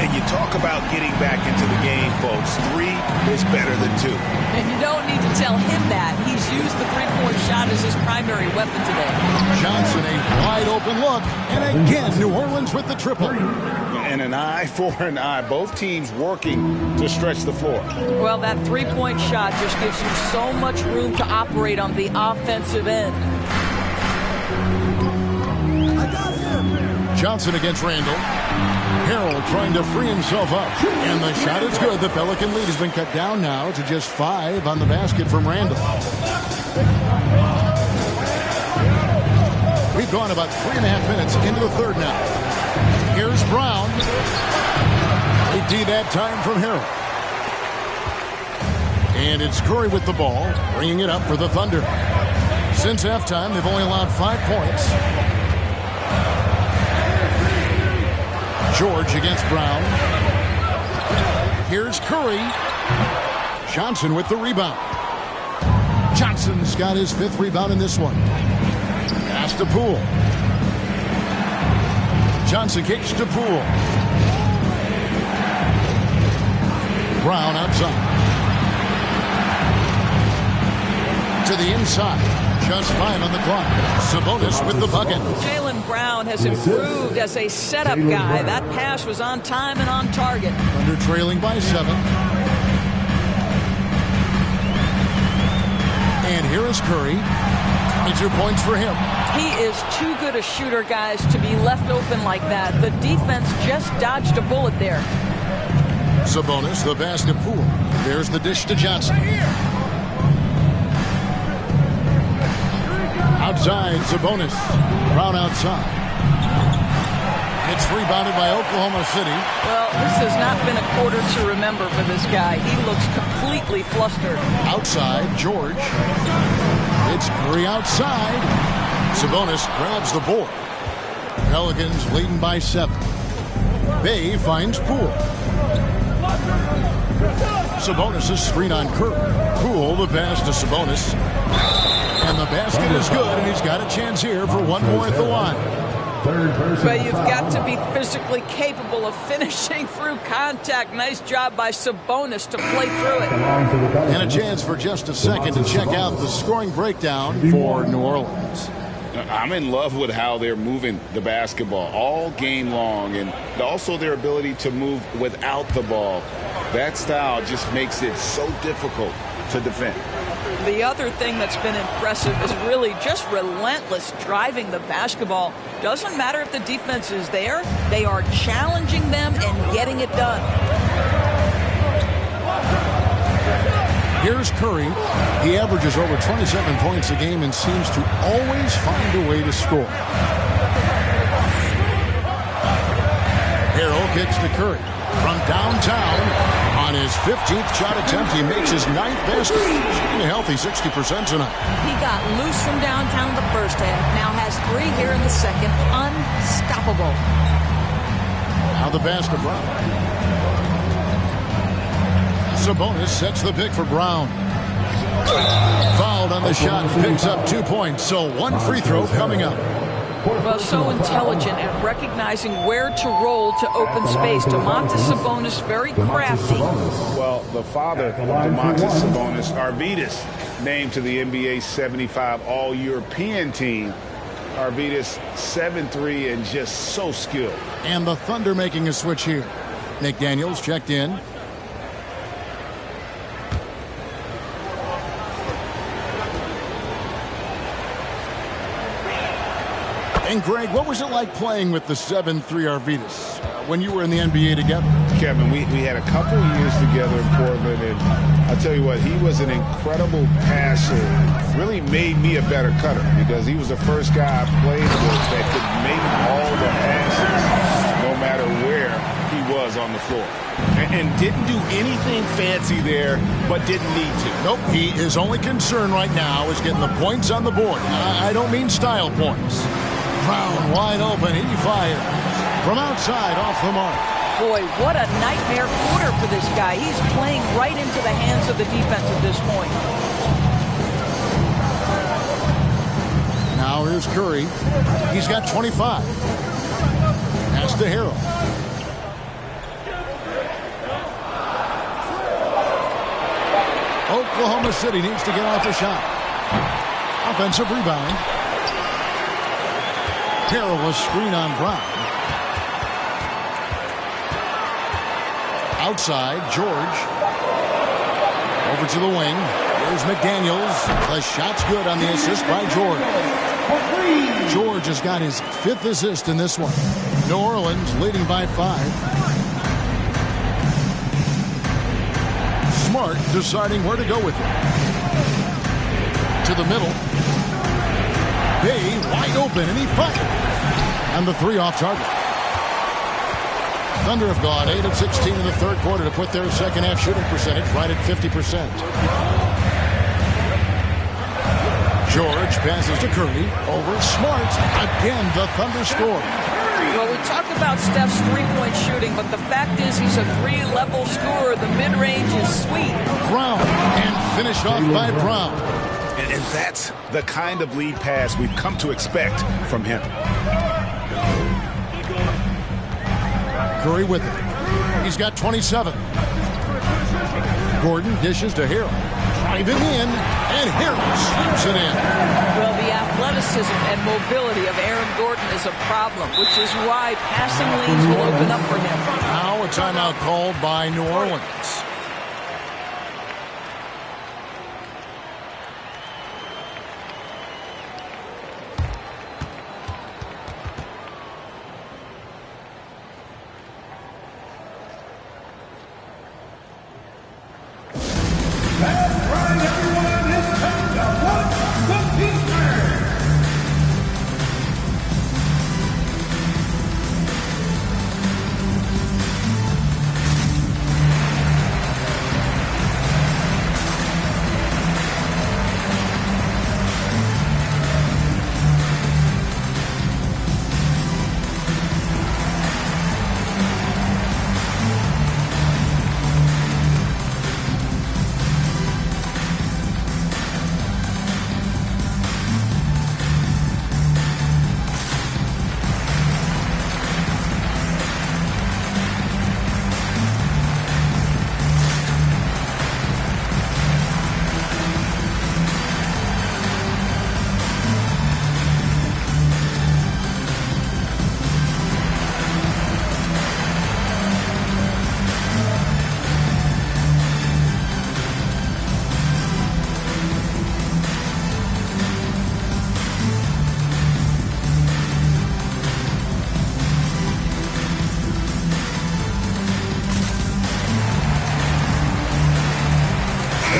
And you talk about getting back into the game, folks. 3 is better than 2. And you don't need to tell him that. He's used the three-point shot as his primary weapon today. Johnson, a wide open look. And again, New Orleans with the triple. And an eye for an eye. Both teams working to stretch the floor. Well, that three-point shot just gives you so much room to operate on the offensive end. Johnson against Randall. Harrell trying to free himself up. And the shot is good. The Pelican lead has been cut down now to just 5 on the basket from Randall. We've gone about 3.5 minutes into the third now. Here's Brown. A D that time from Harrell. And it's Curry with the ball, bringing it up for the Thunder. Since halftime, they've only allowed 5 points. George against Brown. Here's Curry. Johnson with the rebound. Johnson's got his 5th rebound in this one. Pass to Poole. Johnson kicks to Poole. Brown outside. To the inside. Just 5 on the clock. Sabonis with the bucket. Jaylen Brown has improved as a setup guy. That pass was on time and on target. Under trailing by 7. And here is Curry. 22 points for him. He is too good a shooter, guys, to be left open like that. The defense just dodged a bullet there. Sabonis, the basket Poole. There's the dish to Johnson. Outside, Sabonis. Brown outside. It's rebounded by Oklahoma City. Well, this has not been a quarter to remember for this guy. He looks completely flustered. Outside, George. It's Curry outside. Sabonis grabs the board. Pelicans leading by 7. Bay finds Poole. Sabonis' screen on Curry. Poole, the pass to Sabonis. And the basket is good, and he's got a chance here for one more at the line. But you've got to be physically capable of finishing through contact. Nice job by Sabonis to play through it. And a chance for just a second to check out the scoring breakdown for New Orleans. I'm in love with how they're moving the basketball all game long, and also their ability to move without the ball. That style just makes it so difficult to defend. The other thing that's been impressive is really just relentless driving the basketball. Doesn't matter if the defense is there. They are challenging them and getting it done. Here's Curry. He averages over 27 points a game and seems to always find a way to score. Harrell kicks to Curry. From downtown, on his 15th shot attempt, he makes his 9th basket. Shooting a healthy 60% tonight. He got loose from downtown in the first half. Now has 3 here in the second. Unstoppable. Now the pass to Brown. Sabonis sets the pick for Brown. Fouled on the shot, picks up 2 points, so 1 free throw coming up. Well, so intelligent at recognizing where to roll to open space. Domantas Sabonis, very crafty. Well, the father of Domantas Sabonis, Arvydas, named to the NBA 75 All-European team. Arvydas 7'3" and just so skilled. And the Thunder making a switch here. McDaniels checked in. And Greg, what was it like playing with the 7'3" Arvydas when you were in the NBA together? Kevin, we had a couple years together in Portland, and I'll tell you what, he was an incredible passer. Really made me a better cutter because he was the first guy I played with that could make all the passes no matter where he was on the floor. And didn't do anything fancy there, but didn't need to. Nope, his only concern right now is getting the points on the board. I don't mean style points. Brown wide open, he fires from outside off the mark. Boy, what a nightmare quarter for this guy. He's playing right into the hands of the defense at this point. Now here's Curry. He's got 25. Pass to Harrell. Oklahoma City needs to get off a shot. Offensive rebound. Harrell was screen on Brown. Outside, George. Over to the wing. Here's McDaniels. The shot's good on the assist by George. George has got his 5th assist in this one. New Orleans leading by 5. Smart deciding where to go with it. To the middle. Bay wide open, and he fired. And the 3 off target. Thunder have gone 8 of 16 in the third quarter to put their second half shooting percentage right at 50%. George passes to Curry. Over Smart. Again, the Thunder score. Well, we talked about Steph's three-point shooting, but the fact is he's a 3-level scorer. The mid-range is sweet. Brown, and finished off by Brown. And that's the kind of lead pass we've come to expect from him. Curry with it. He's got 27. Gordon dishes to Harrell. Driving in, and Harrell slips it in. Well, the athleticism and mobility of Aaron Gordon is a problem, which is why passing lanes will open up for him. Now a timeout called by New Orleans.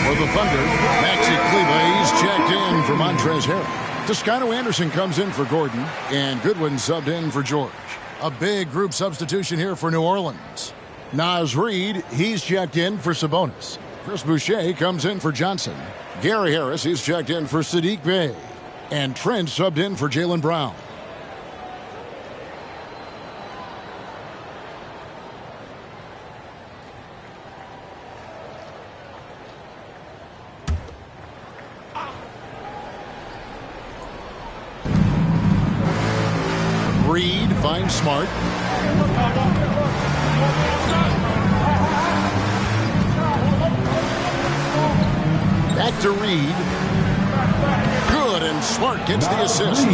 For the Thunder, Maxi Kleber, he's checked in for Montrezl Harrell. Toscano Anderson comes in for Gordon, and Goodwin subbed in for George. A big group substitution here for New Orleans. Naz Reid, he's checked in for Sabonis. Chris Boucher comes in for Johnson. Gary Harris, he's checked in for Saddiq Bey. And Trent subbed in for Jaylen Brown. Reed finds Smart. Back to Reed. Good, and Smart gets the assist.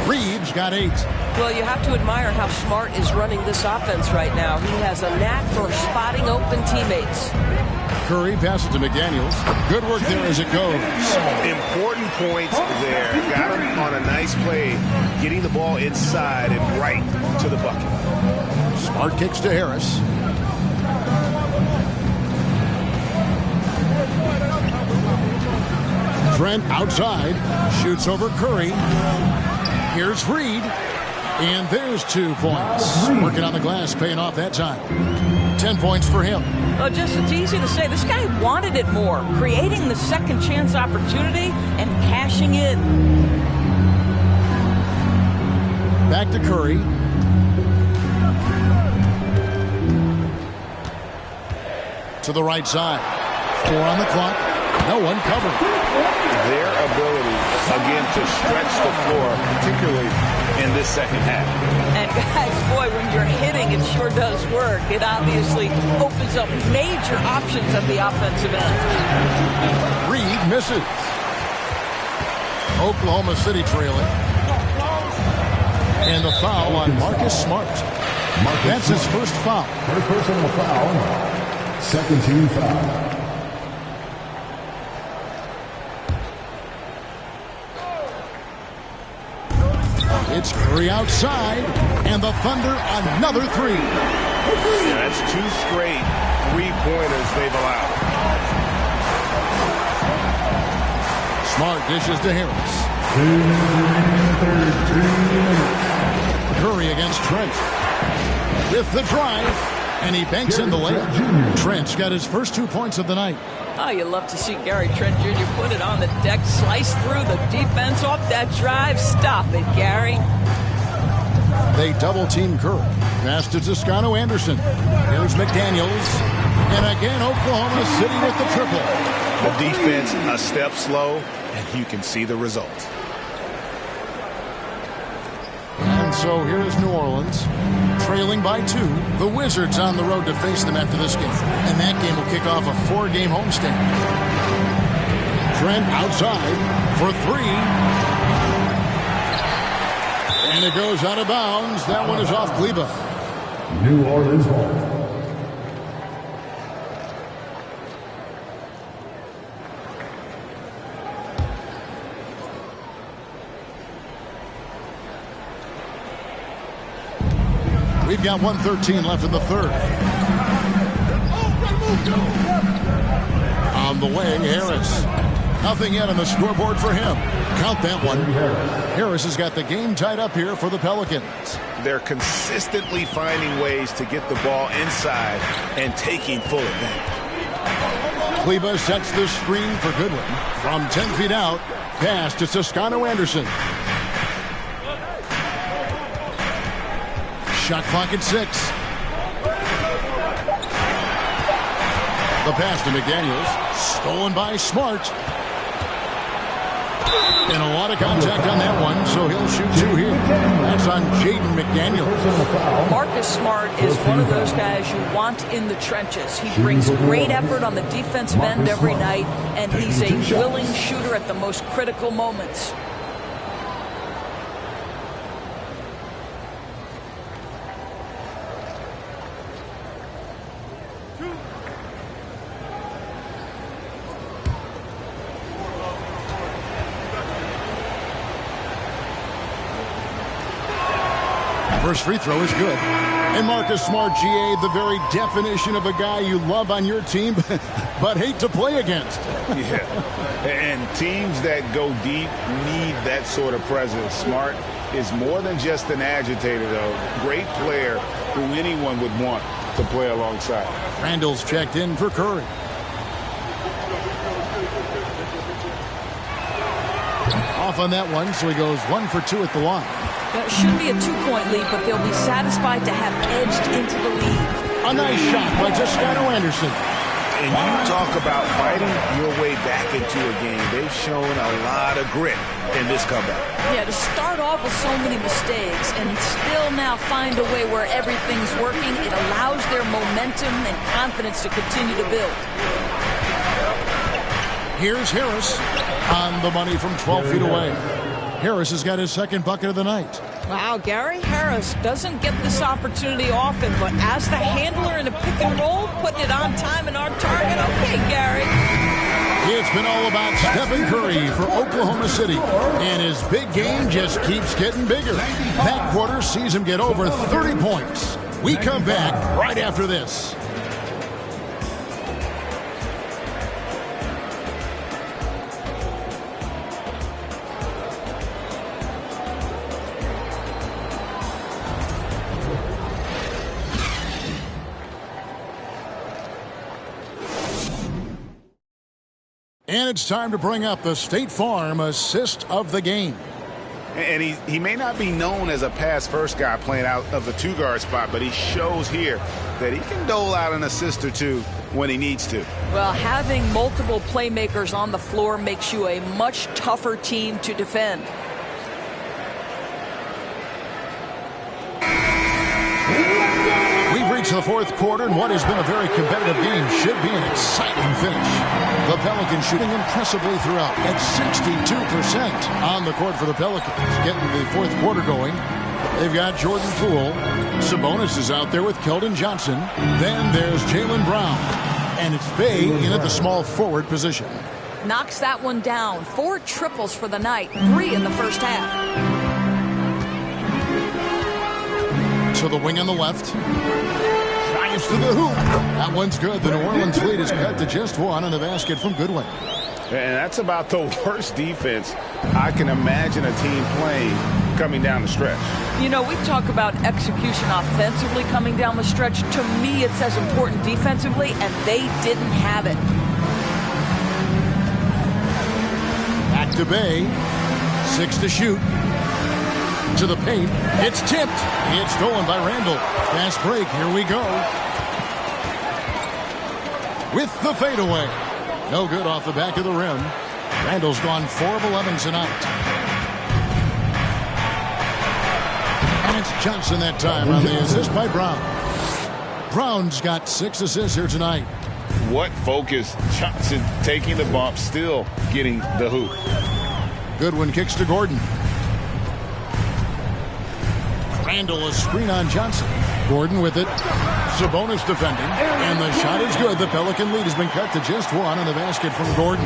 Reed's got 8. Well, you have to admire how Smart is running this offense right now. He has a knack for spotting open teammates. Curry passes to McDaniels. Good work there as it goes. Important points there. Got him on a nice play, getting the ball inside and right to the bucket. Smart kicks to Harris. Trent outside. Shoots over Curry. Here's Reed. And there's 2 points. Working on the glass, paying off that time. 10 points for him. Oh, it's easy to say. This guy wanted it more. Creating the second chance opportunity and cashing in. Back to Curry. To the right side. 4 on the clock. No one covered. Their ability, again, to stretch the floor, particularly in this second half. And guys, boy, when you're hitting, it sure does work. It obviously opens up major options at the offensive end. Reed misses. Oklahoma City trailing. And the foul on Marcus Smart. That's his first foul. First personal foul. Second team foul. It's Curry outside, and the Thunder another 3. Yeah, that's 2 straight 3-pointers they've allowed. Smart dishes to Harris. 13. Curry against Trent. With the drive, and he banks in the layup. Trent's got his first 2 points of the night. Oh, you love to see Gary Trent Jr. put it on the deck, slice through the defense off that drive. Stop it, Gary. They double-team Curry. Pass to Toscano Anderson. Here's McDaniels. And again, Oklahoma City with the triple. The defense a step slow, and you can see the result. And so here is New Orleans, trailing by 2. The Wizards on the road to face them after this game. And that game will kick off a 4-game homestand. Trent outside for 3. And it goes out of bounds. That one is off Kleba. New Orleans ball. We've got 1:13 left in the third. On the wing, Harris. Nothing yet on the scoreboard for him. Count that one. Harris has got the game tied up here for the Pelicans. They're consistently finding ways to get the ball inside and taking full advantage. Kleba sets the screen for Goodwin. From 10 feet out, pass to Toscano Anderson. Shot clock at 6. The pass to McDaniels. Stolen by Smart. And a lot of contact on that one, so he'll shoot 2 here. That's on Jaden McDaniels. Marcus Smart is one of those guys you want in the trenches. He brings great effort on the defensive end every night, and he's a willing shooter at the most critical moments. First free throw is good. And Marcus Smart, GA, the very definition of a guy you love on your team, but hate to play against. Yeah, and teams that go deep need that sort of presence. Smart is more than just an agitator, though. Great player who anyone would want to play alongside. Randall's checked in for Curry. Off on that one, so he goes 1 for 2 at the line. It should be a 2-point lead, but they'll be satisfied to have edged into the lead. A nice shot by Toscano Anderson. And you talk about fighting your way back into a game. They've shown a lot of grit in this comeback. Yeah, to start off with so many mistakes and still now find a way where everything's working, it allows their momentum and confidence to continue to build. Here's Harris on the money from 12 feet away. Harris has got his second bucket of the night. Wow, Gary Harris doesn't get this opportunity often, but as the handler in a pick and roll, putting it on time and on target. Okay, Gary. It's been all about Stephen Curry for Oklahoma City, and his big game just keeps getting bigger. That quarter sees him get over 30 points. We come back right after this. And it's time to bring up the State Farm assist of the game. And he may not be known as a pass-first guy playing out of the two-guard spot, but he shows here that he can dole out an assist or two when he needs to. Well, having multiple playmakers on the floor makes you a much tougher team to defend. We've reached the fourth quarter, and what has been a very competitive game should be an exciting finish. The Pelicans shooting impressively throughout at 62% on the court for the Pelicans. Getting the fourth quarter going. They've got Jordan Poole. Sabonis is out there with Keldon Johnson. Then there's Jaylen Brown. And it's Bey in at the small forward position. Knocks that one down. 4 triples for the night. 3 in the first half. To the wing on the left. Drives to the hoop. That one's good. The New Orleans lead is cut to just 1 on the basket from Goodwin. And that's about the worst defense I can imagine a team playing coming down the stretch. You know, we talk about execution offensively coming down the stretch. To me, it's as important defensively, and they didn't have it. Back to Bey. 6 to shoot. To the paint. It's tipped. It's stolen by Randall. Fast break. Here we go. With the fadeaway. No good off the back of the rim. Randall's gone 4 of 11 tonight. And it's Johnson that time on the assist by Brown. Brown's got 6 assists here tonight. What focus. Johnson taking the bump, still getting the hoop. Goodwin kicks to Gordon. Randall, a screen on Johnson. Gordon with it. Sabonis defending. And the shot is good. The Pelican lead has been cut to just 1 on the basket from Gordon.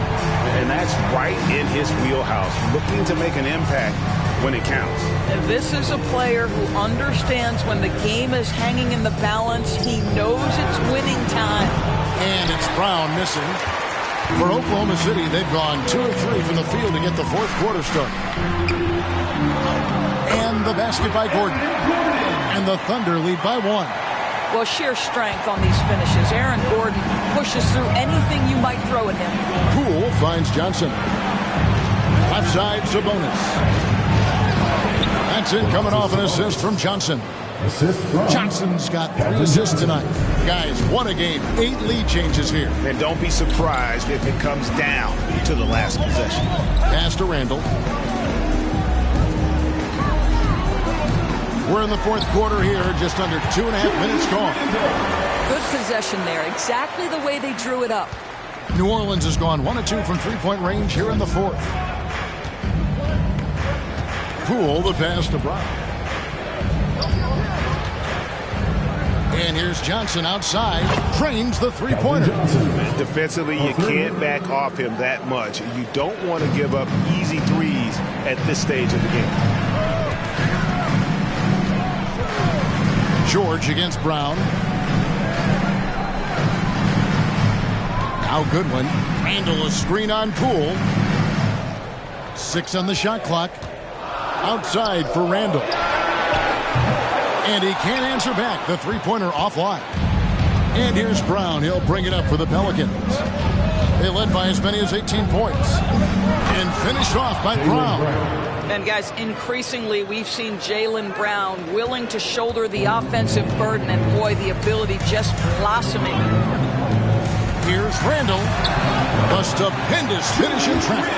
And that's right in his wheelhouse. Looking to make an impact when it counts. And this is a player who understands when the game is hanging in the balance. He knows it's winning time. And it's Brown missing. For Oklahoma City, they've gone 2 of 3 from the field to get the fourth quarter started. And the basket by Gordon. And the Thunder lead by 1. Well, sheer strength on these finishes. Aaron Gordon pushes through anything you might throw at him. Poole finds Johnson. Left side, Sabonis. That's it, coming off an assist from Johnson. Johnson's got 3 assists tonight. Guys, 1 a game, 8 lead changes here. And don't be surprised if it comes down to the last possession. Pass to Randall. We're in the fourth quarter here, just under 2.5 minutes gone. Good possession there, exactly the way they drew it up. New Orleans has gone 1 of 2 from three-point range here in the fourth. Poole, the pass to Brown. And here's Johnson outside, trains the three-pointer. Defensively, you can't back off him that much. You don't want to give up easy threes at this stage of the game. George against Brown. Now Goodwin. Randall, a screen on Poole. 6 on the shot clock. Outside for Randall. And he can't answer back. The three-pointer offline. And here's Brown. He'll bring it up for the Pelicans. They led by as many as 18 points. And finished off by Brown. And guys, increasingly we've seen Jaylen Brown willing to shoulder the offensive burden, and boy, the ability just blossoming. Here's Randall. A stupendous finish in traffic.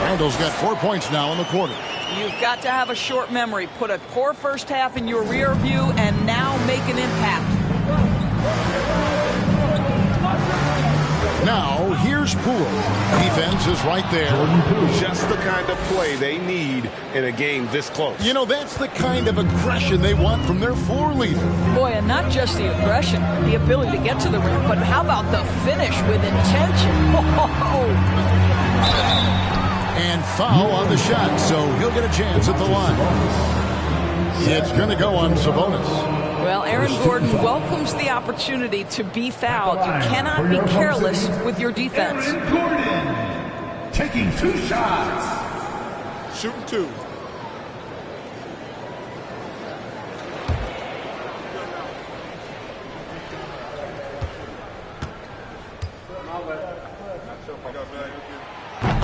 Randall's got 4 points now in the quarter. You've got to have a short memory. Put a poor first half in your rear view and now make an impact. Now, here's Poole. Defense is right there. Just the kind of play they need in a game this close. You know, that's the kind of aggression they want from their floor leader. Boy, and not just the aggression, the ability to get to the rim, but how about the finish with intention? And foul on the shot, so he'll get a chance at the line. It's going to go on Sabonis. Well, Aaron Gordon welcomes the opportunity to be fouled. You cannot be careless with your defense. Aaron Gordon taking 2 shots. Shooting 2.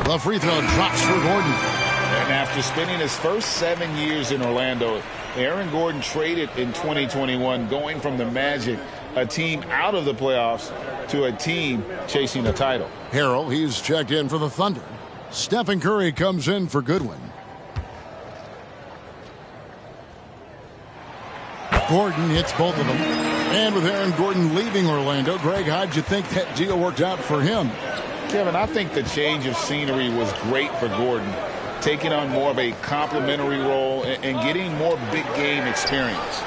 The free throw drops for Gordon. And after spending his first 7 years in Orlando, Aaron Gordon traded in 2021, going from the Magic, a team out of the playoffs, to a team chasing a title. Harrell, he's checked in for the Thunder. Stephen Curry comes in for Goodwin. Gordon hits both of them. And with Aaron Gordon leaving Orlando, Greg, how'd you think that deal worked out for him? Kevin, I think the change of scenery was great for Gordon, taking on more of a complimentary role and getting more big game experience.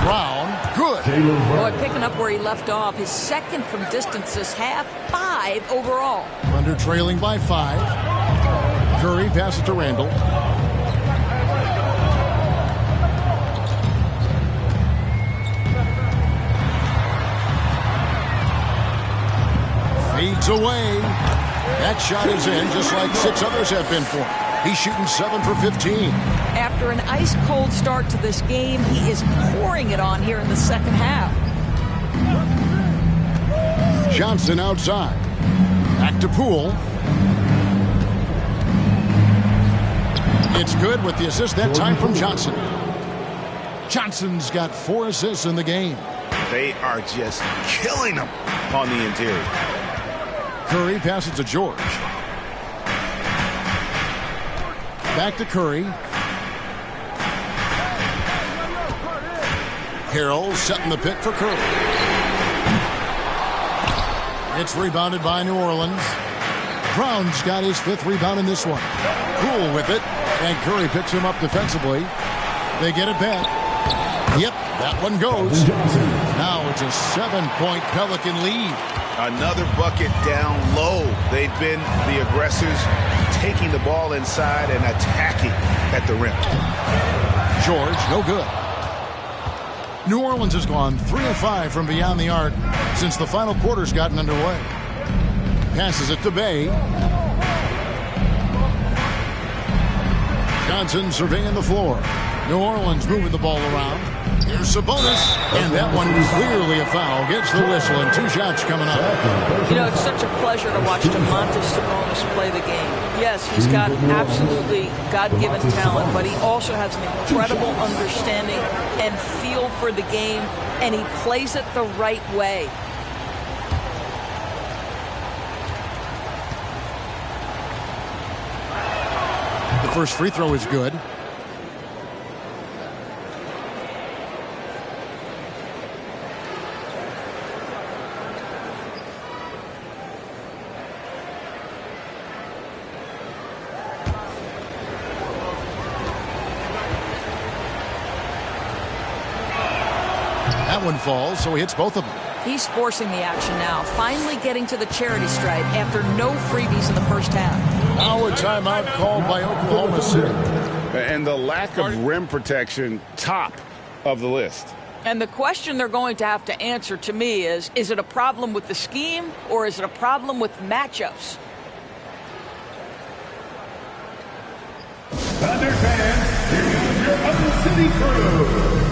Brown, good. Boy, picking up where he left off. His second from distance this half, 5 overall. Thunder trailing by 5. Curry passes to Randall. Fades away. That shot is in, just like 6 others have been for him. He's shooting 7 for 15. After an ice-cold start to this game, he is pouring it on here in the second half. Johnson outside. Back to Poole. It's good with the assist that time from Johnson. Johnson's got 4 assists in the game. They are just killing them on the interior. Curry passes to George. Back to Curry. Harrell setting the pick for Curry. It's rebounded by New Orleans. Brown's got his 5th rebound in this one. Poole with it, and Curry picks him up defensively. They get it back. Yep, that one goes. Now it's a 7-point Pelican lead. Another bucket down low. They've been the aggressors, taking the ball inside and attacking at the rim. George, no good. New Orleans has gone 3 of 5 from beyond the arc since the final quarter's gotten underway. Passes it to Bay. Johnson surveying the floor. New Orleans moving the ball around. Here's Sabonis, and that one clearly a foul. Gets the whistle, and 2 shots coming up. You know, it's such a pleasure to watch Domantas Sabonis play the game. Yes, he's got absolutely God-given talent, but he also has an incredible understanding and feel for the game, and he plays it the right way. The first free throw is good. That one falls, so he hits both of them. He's forcing the action now, finally getting to the charity stripe after no freebies in the first half. Now a timeout called by Oklahoma City. And the lack of rim protection, top of the list. And the question they're going to have to answer to me is it a problem with the scheme or is it a problem with matchups? Thunder fans, here is your Oklahoma City crew.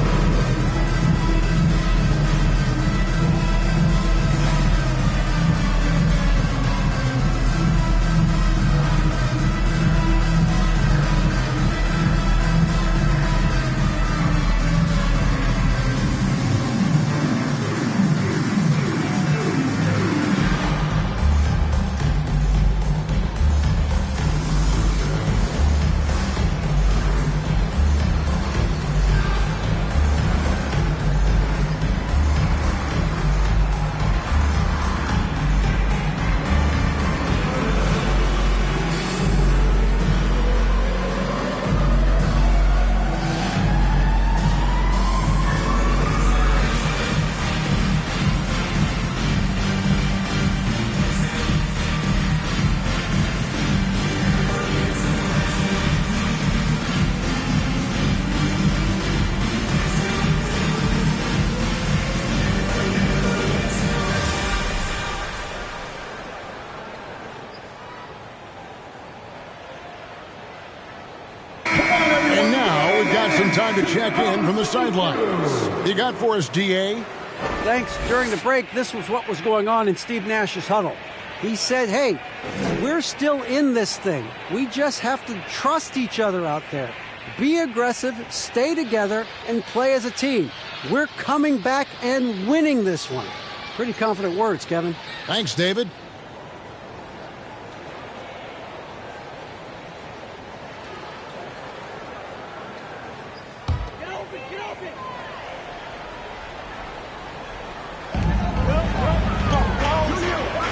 some time to check in from the sidelines. You got for us, DA? Thanks. During the break, this was what was going on in Steve Nash's huddle. He said, hey, we're still in this thing. We just have to trust each other out there. Be aggressive, stay together, and play as a team. We're coming back and winning this one. Pretty confident words, Kevin. Thanks, David.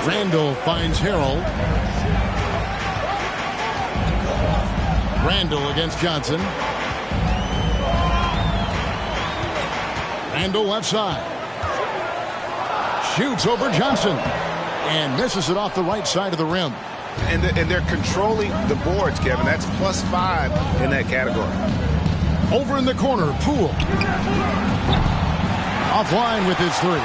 Randall finds Harrell. Randall against Johnson. Randall left side. Shoots over Johnson. And misses it off the right side of the rim. And they're controlling the boards, Kevin. That's +5 in that category. Over in the corner, Poole. Offline with his three.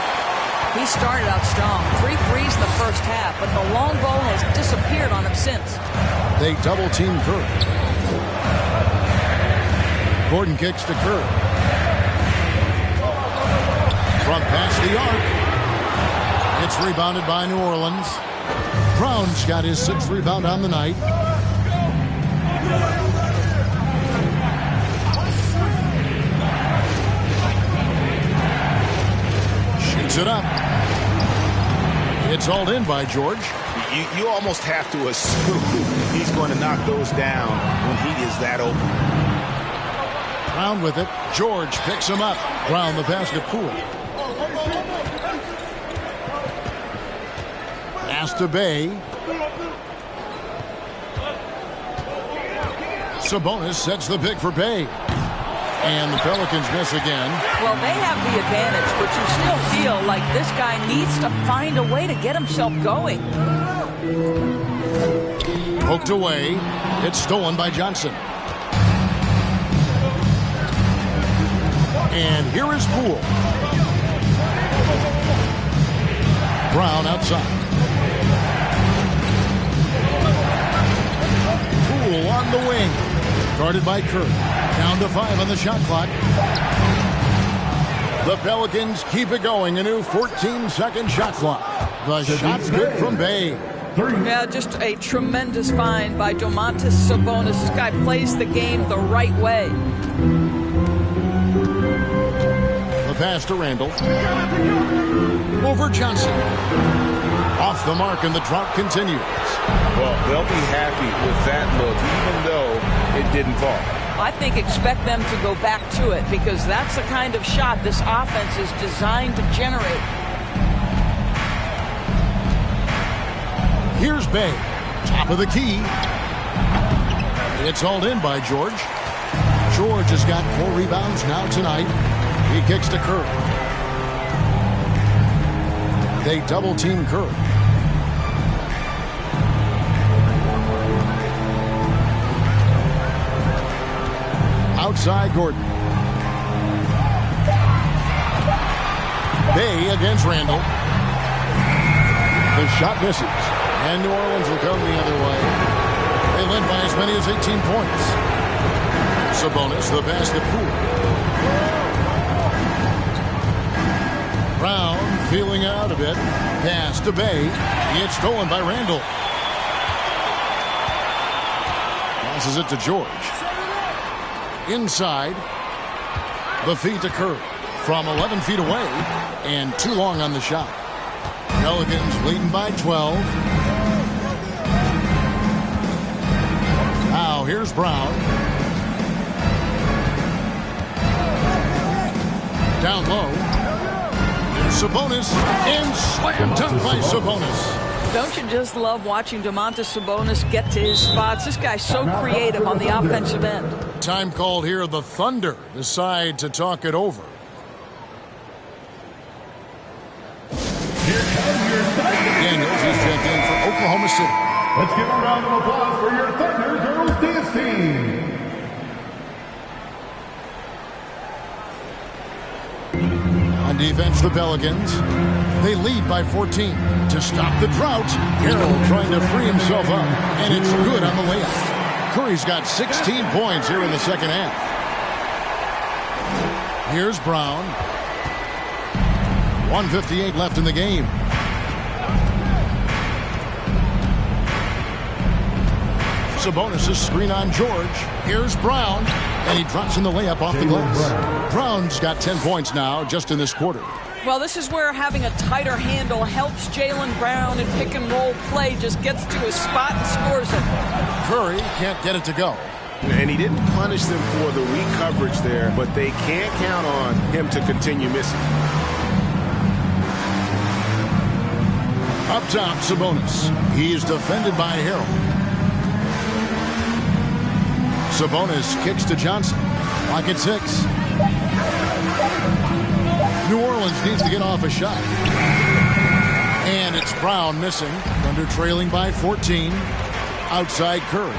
He started out strong. 3 threes in the first half, but the long ball has disappeared on him since. They double-team Kerr. Gordon kicks to Kerr. From past the arc. It's rebounded by New Orleans. Brown's got his 6th rebound on the night. Shoots it up. It's hauled in by George. You almost have to assume he's going to knock those down when he is that open. Brown with it. George picks him up. Brown the pass to Poole. Pass to Bay. Sabonis sets the pick for Bay. And the Pelicans miss again. Well, they have the advantage, but you still feel like this guy needs to find a way to get himself going. Poked away. It's stolen by Johnson. And here is Poole. Brown outside. Poole on the wing. Guarded by Kerr. Down to 5 on the shot clock. The Pelicans keep it going. A new 14-second shot clock. The shot's good from Bay. Yeah, just a tremendous find by Domantas Sabonis. This guy plays the game the right way. The pass to Randall. Over Johnson. Off the mark, and the drought continues. Well, they'll be happy with that look, even though it didn't fall. I think expect them to go back to it because that's the kind of shot this offense is designed to generate. Here's Bay. Top of the key. It's hauled in by George. George has got 4 rebounds now tonight. He kicks to Kerr. They double-team Kerr. Outside Gordon. Bay against Randall. The shot misses. And New Orleans will come the other way. They led by as many as 18 points. Sabonis, the pass to Poole. Brown feeling out a bit. Pass to Bay. It's stolen by Randall. Passes it to George. Inside. The feed to Kerr. From 11 feet away. And too long on the shot. Pelicans leading by 12. Now here's Brown. Down low. There's Sabonis. And slam dunk by Sabonis. Don't you just love watching Domantas Sabonis get to his spots? This guy's so creative on the offensive end. Time called here. The Thunder decide to talk it over. Daniels is checked in for Oklahoma City. Let's give a round of applause for your Thunder Girls Dance Team. On defense, the Pelicans. They lead by 14. To stop the drought, Harrell trying to free himself up. And it's good on the layup. Curry's got 16 points here in the second half. Here's Brown. 1:58 left in the game. Sabonis' screen on George. Here's Brown, and he drops in the layup off the glass. Brown's got 10 points now just in this quarter. Well, this is where having a tighter handle helps Jaylen Brown in pick-and-roll play. Just gets to his spot and scores it. Curry can't get it to go. And he didn't punish them for the weak coverage there, but they can't count on him to continue missing. Up top, Sabonis. He's defended by Harrell. Sabonis kicks to Johnson. Clock at 6. New Orleans needs to get off a shot. And it's Brown missing. Thunder trailing by 14. Outside Curry.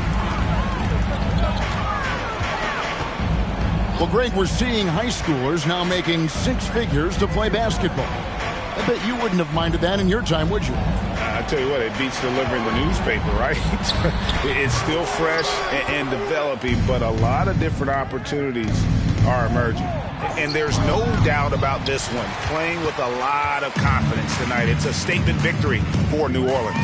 Well, Greg, we're seeing high schoolers now making 6 figures to play basketball. I bet you wouldn't have minded that in your time, would you? I tell you what, it beats delivering the newspaper, right? It's still fresh and developing, but a lot of different opportunities are emerging. And there's no doubt about this one. Playing with a lot of confidence tonight. It's a statement victory for New Orleans.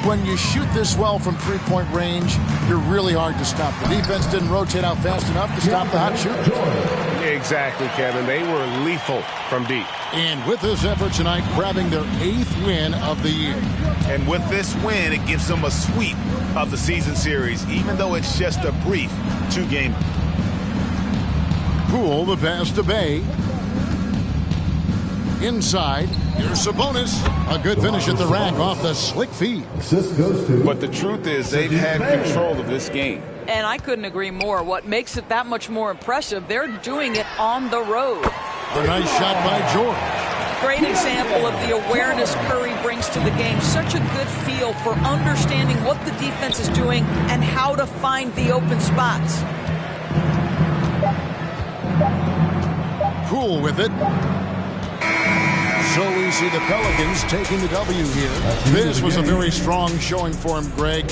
When you shoot this well from three-point range, you're really hard to stop. The defense didn't rotate out fast enough to stop the hot shooter. Exactly, Kevin. They were lethal from deep. And with this effort tonight, grabbing their 8th win of the year. And with this win, it gives them a sweep of the season series, even though it's just a brief 2-game. Poole, the pass to Bay. Inside, here's Sabonis. A good finish at the rack off the slick feed. But the truth is, they've had control of this game. And I couldn't agree more. What makes it that much more impressive, they're doing it on the road. A nice shot by George. Great example of the awareness Curry brings to the game. Such a good feel for understanding what the defense is doing and how to find the open spots. Poole with it. So we see the Pelicans taking the W here. This was a very strong showing for him, Greg.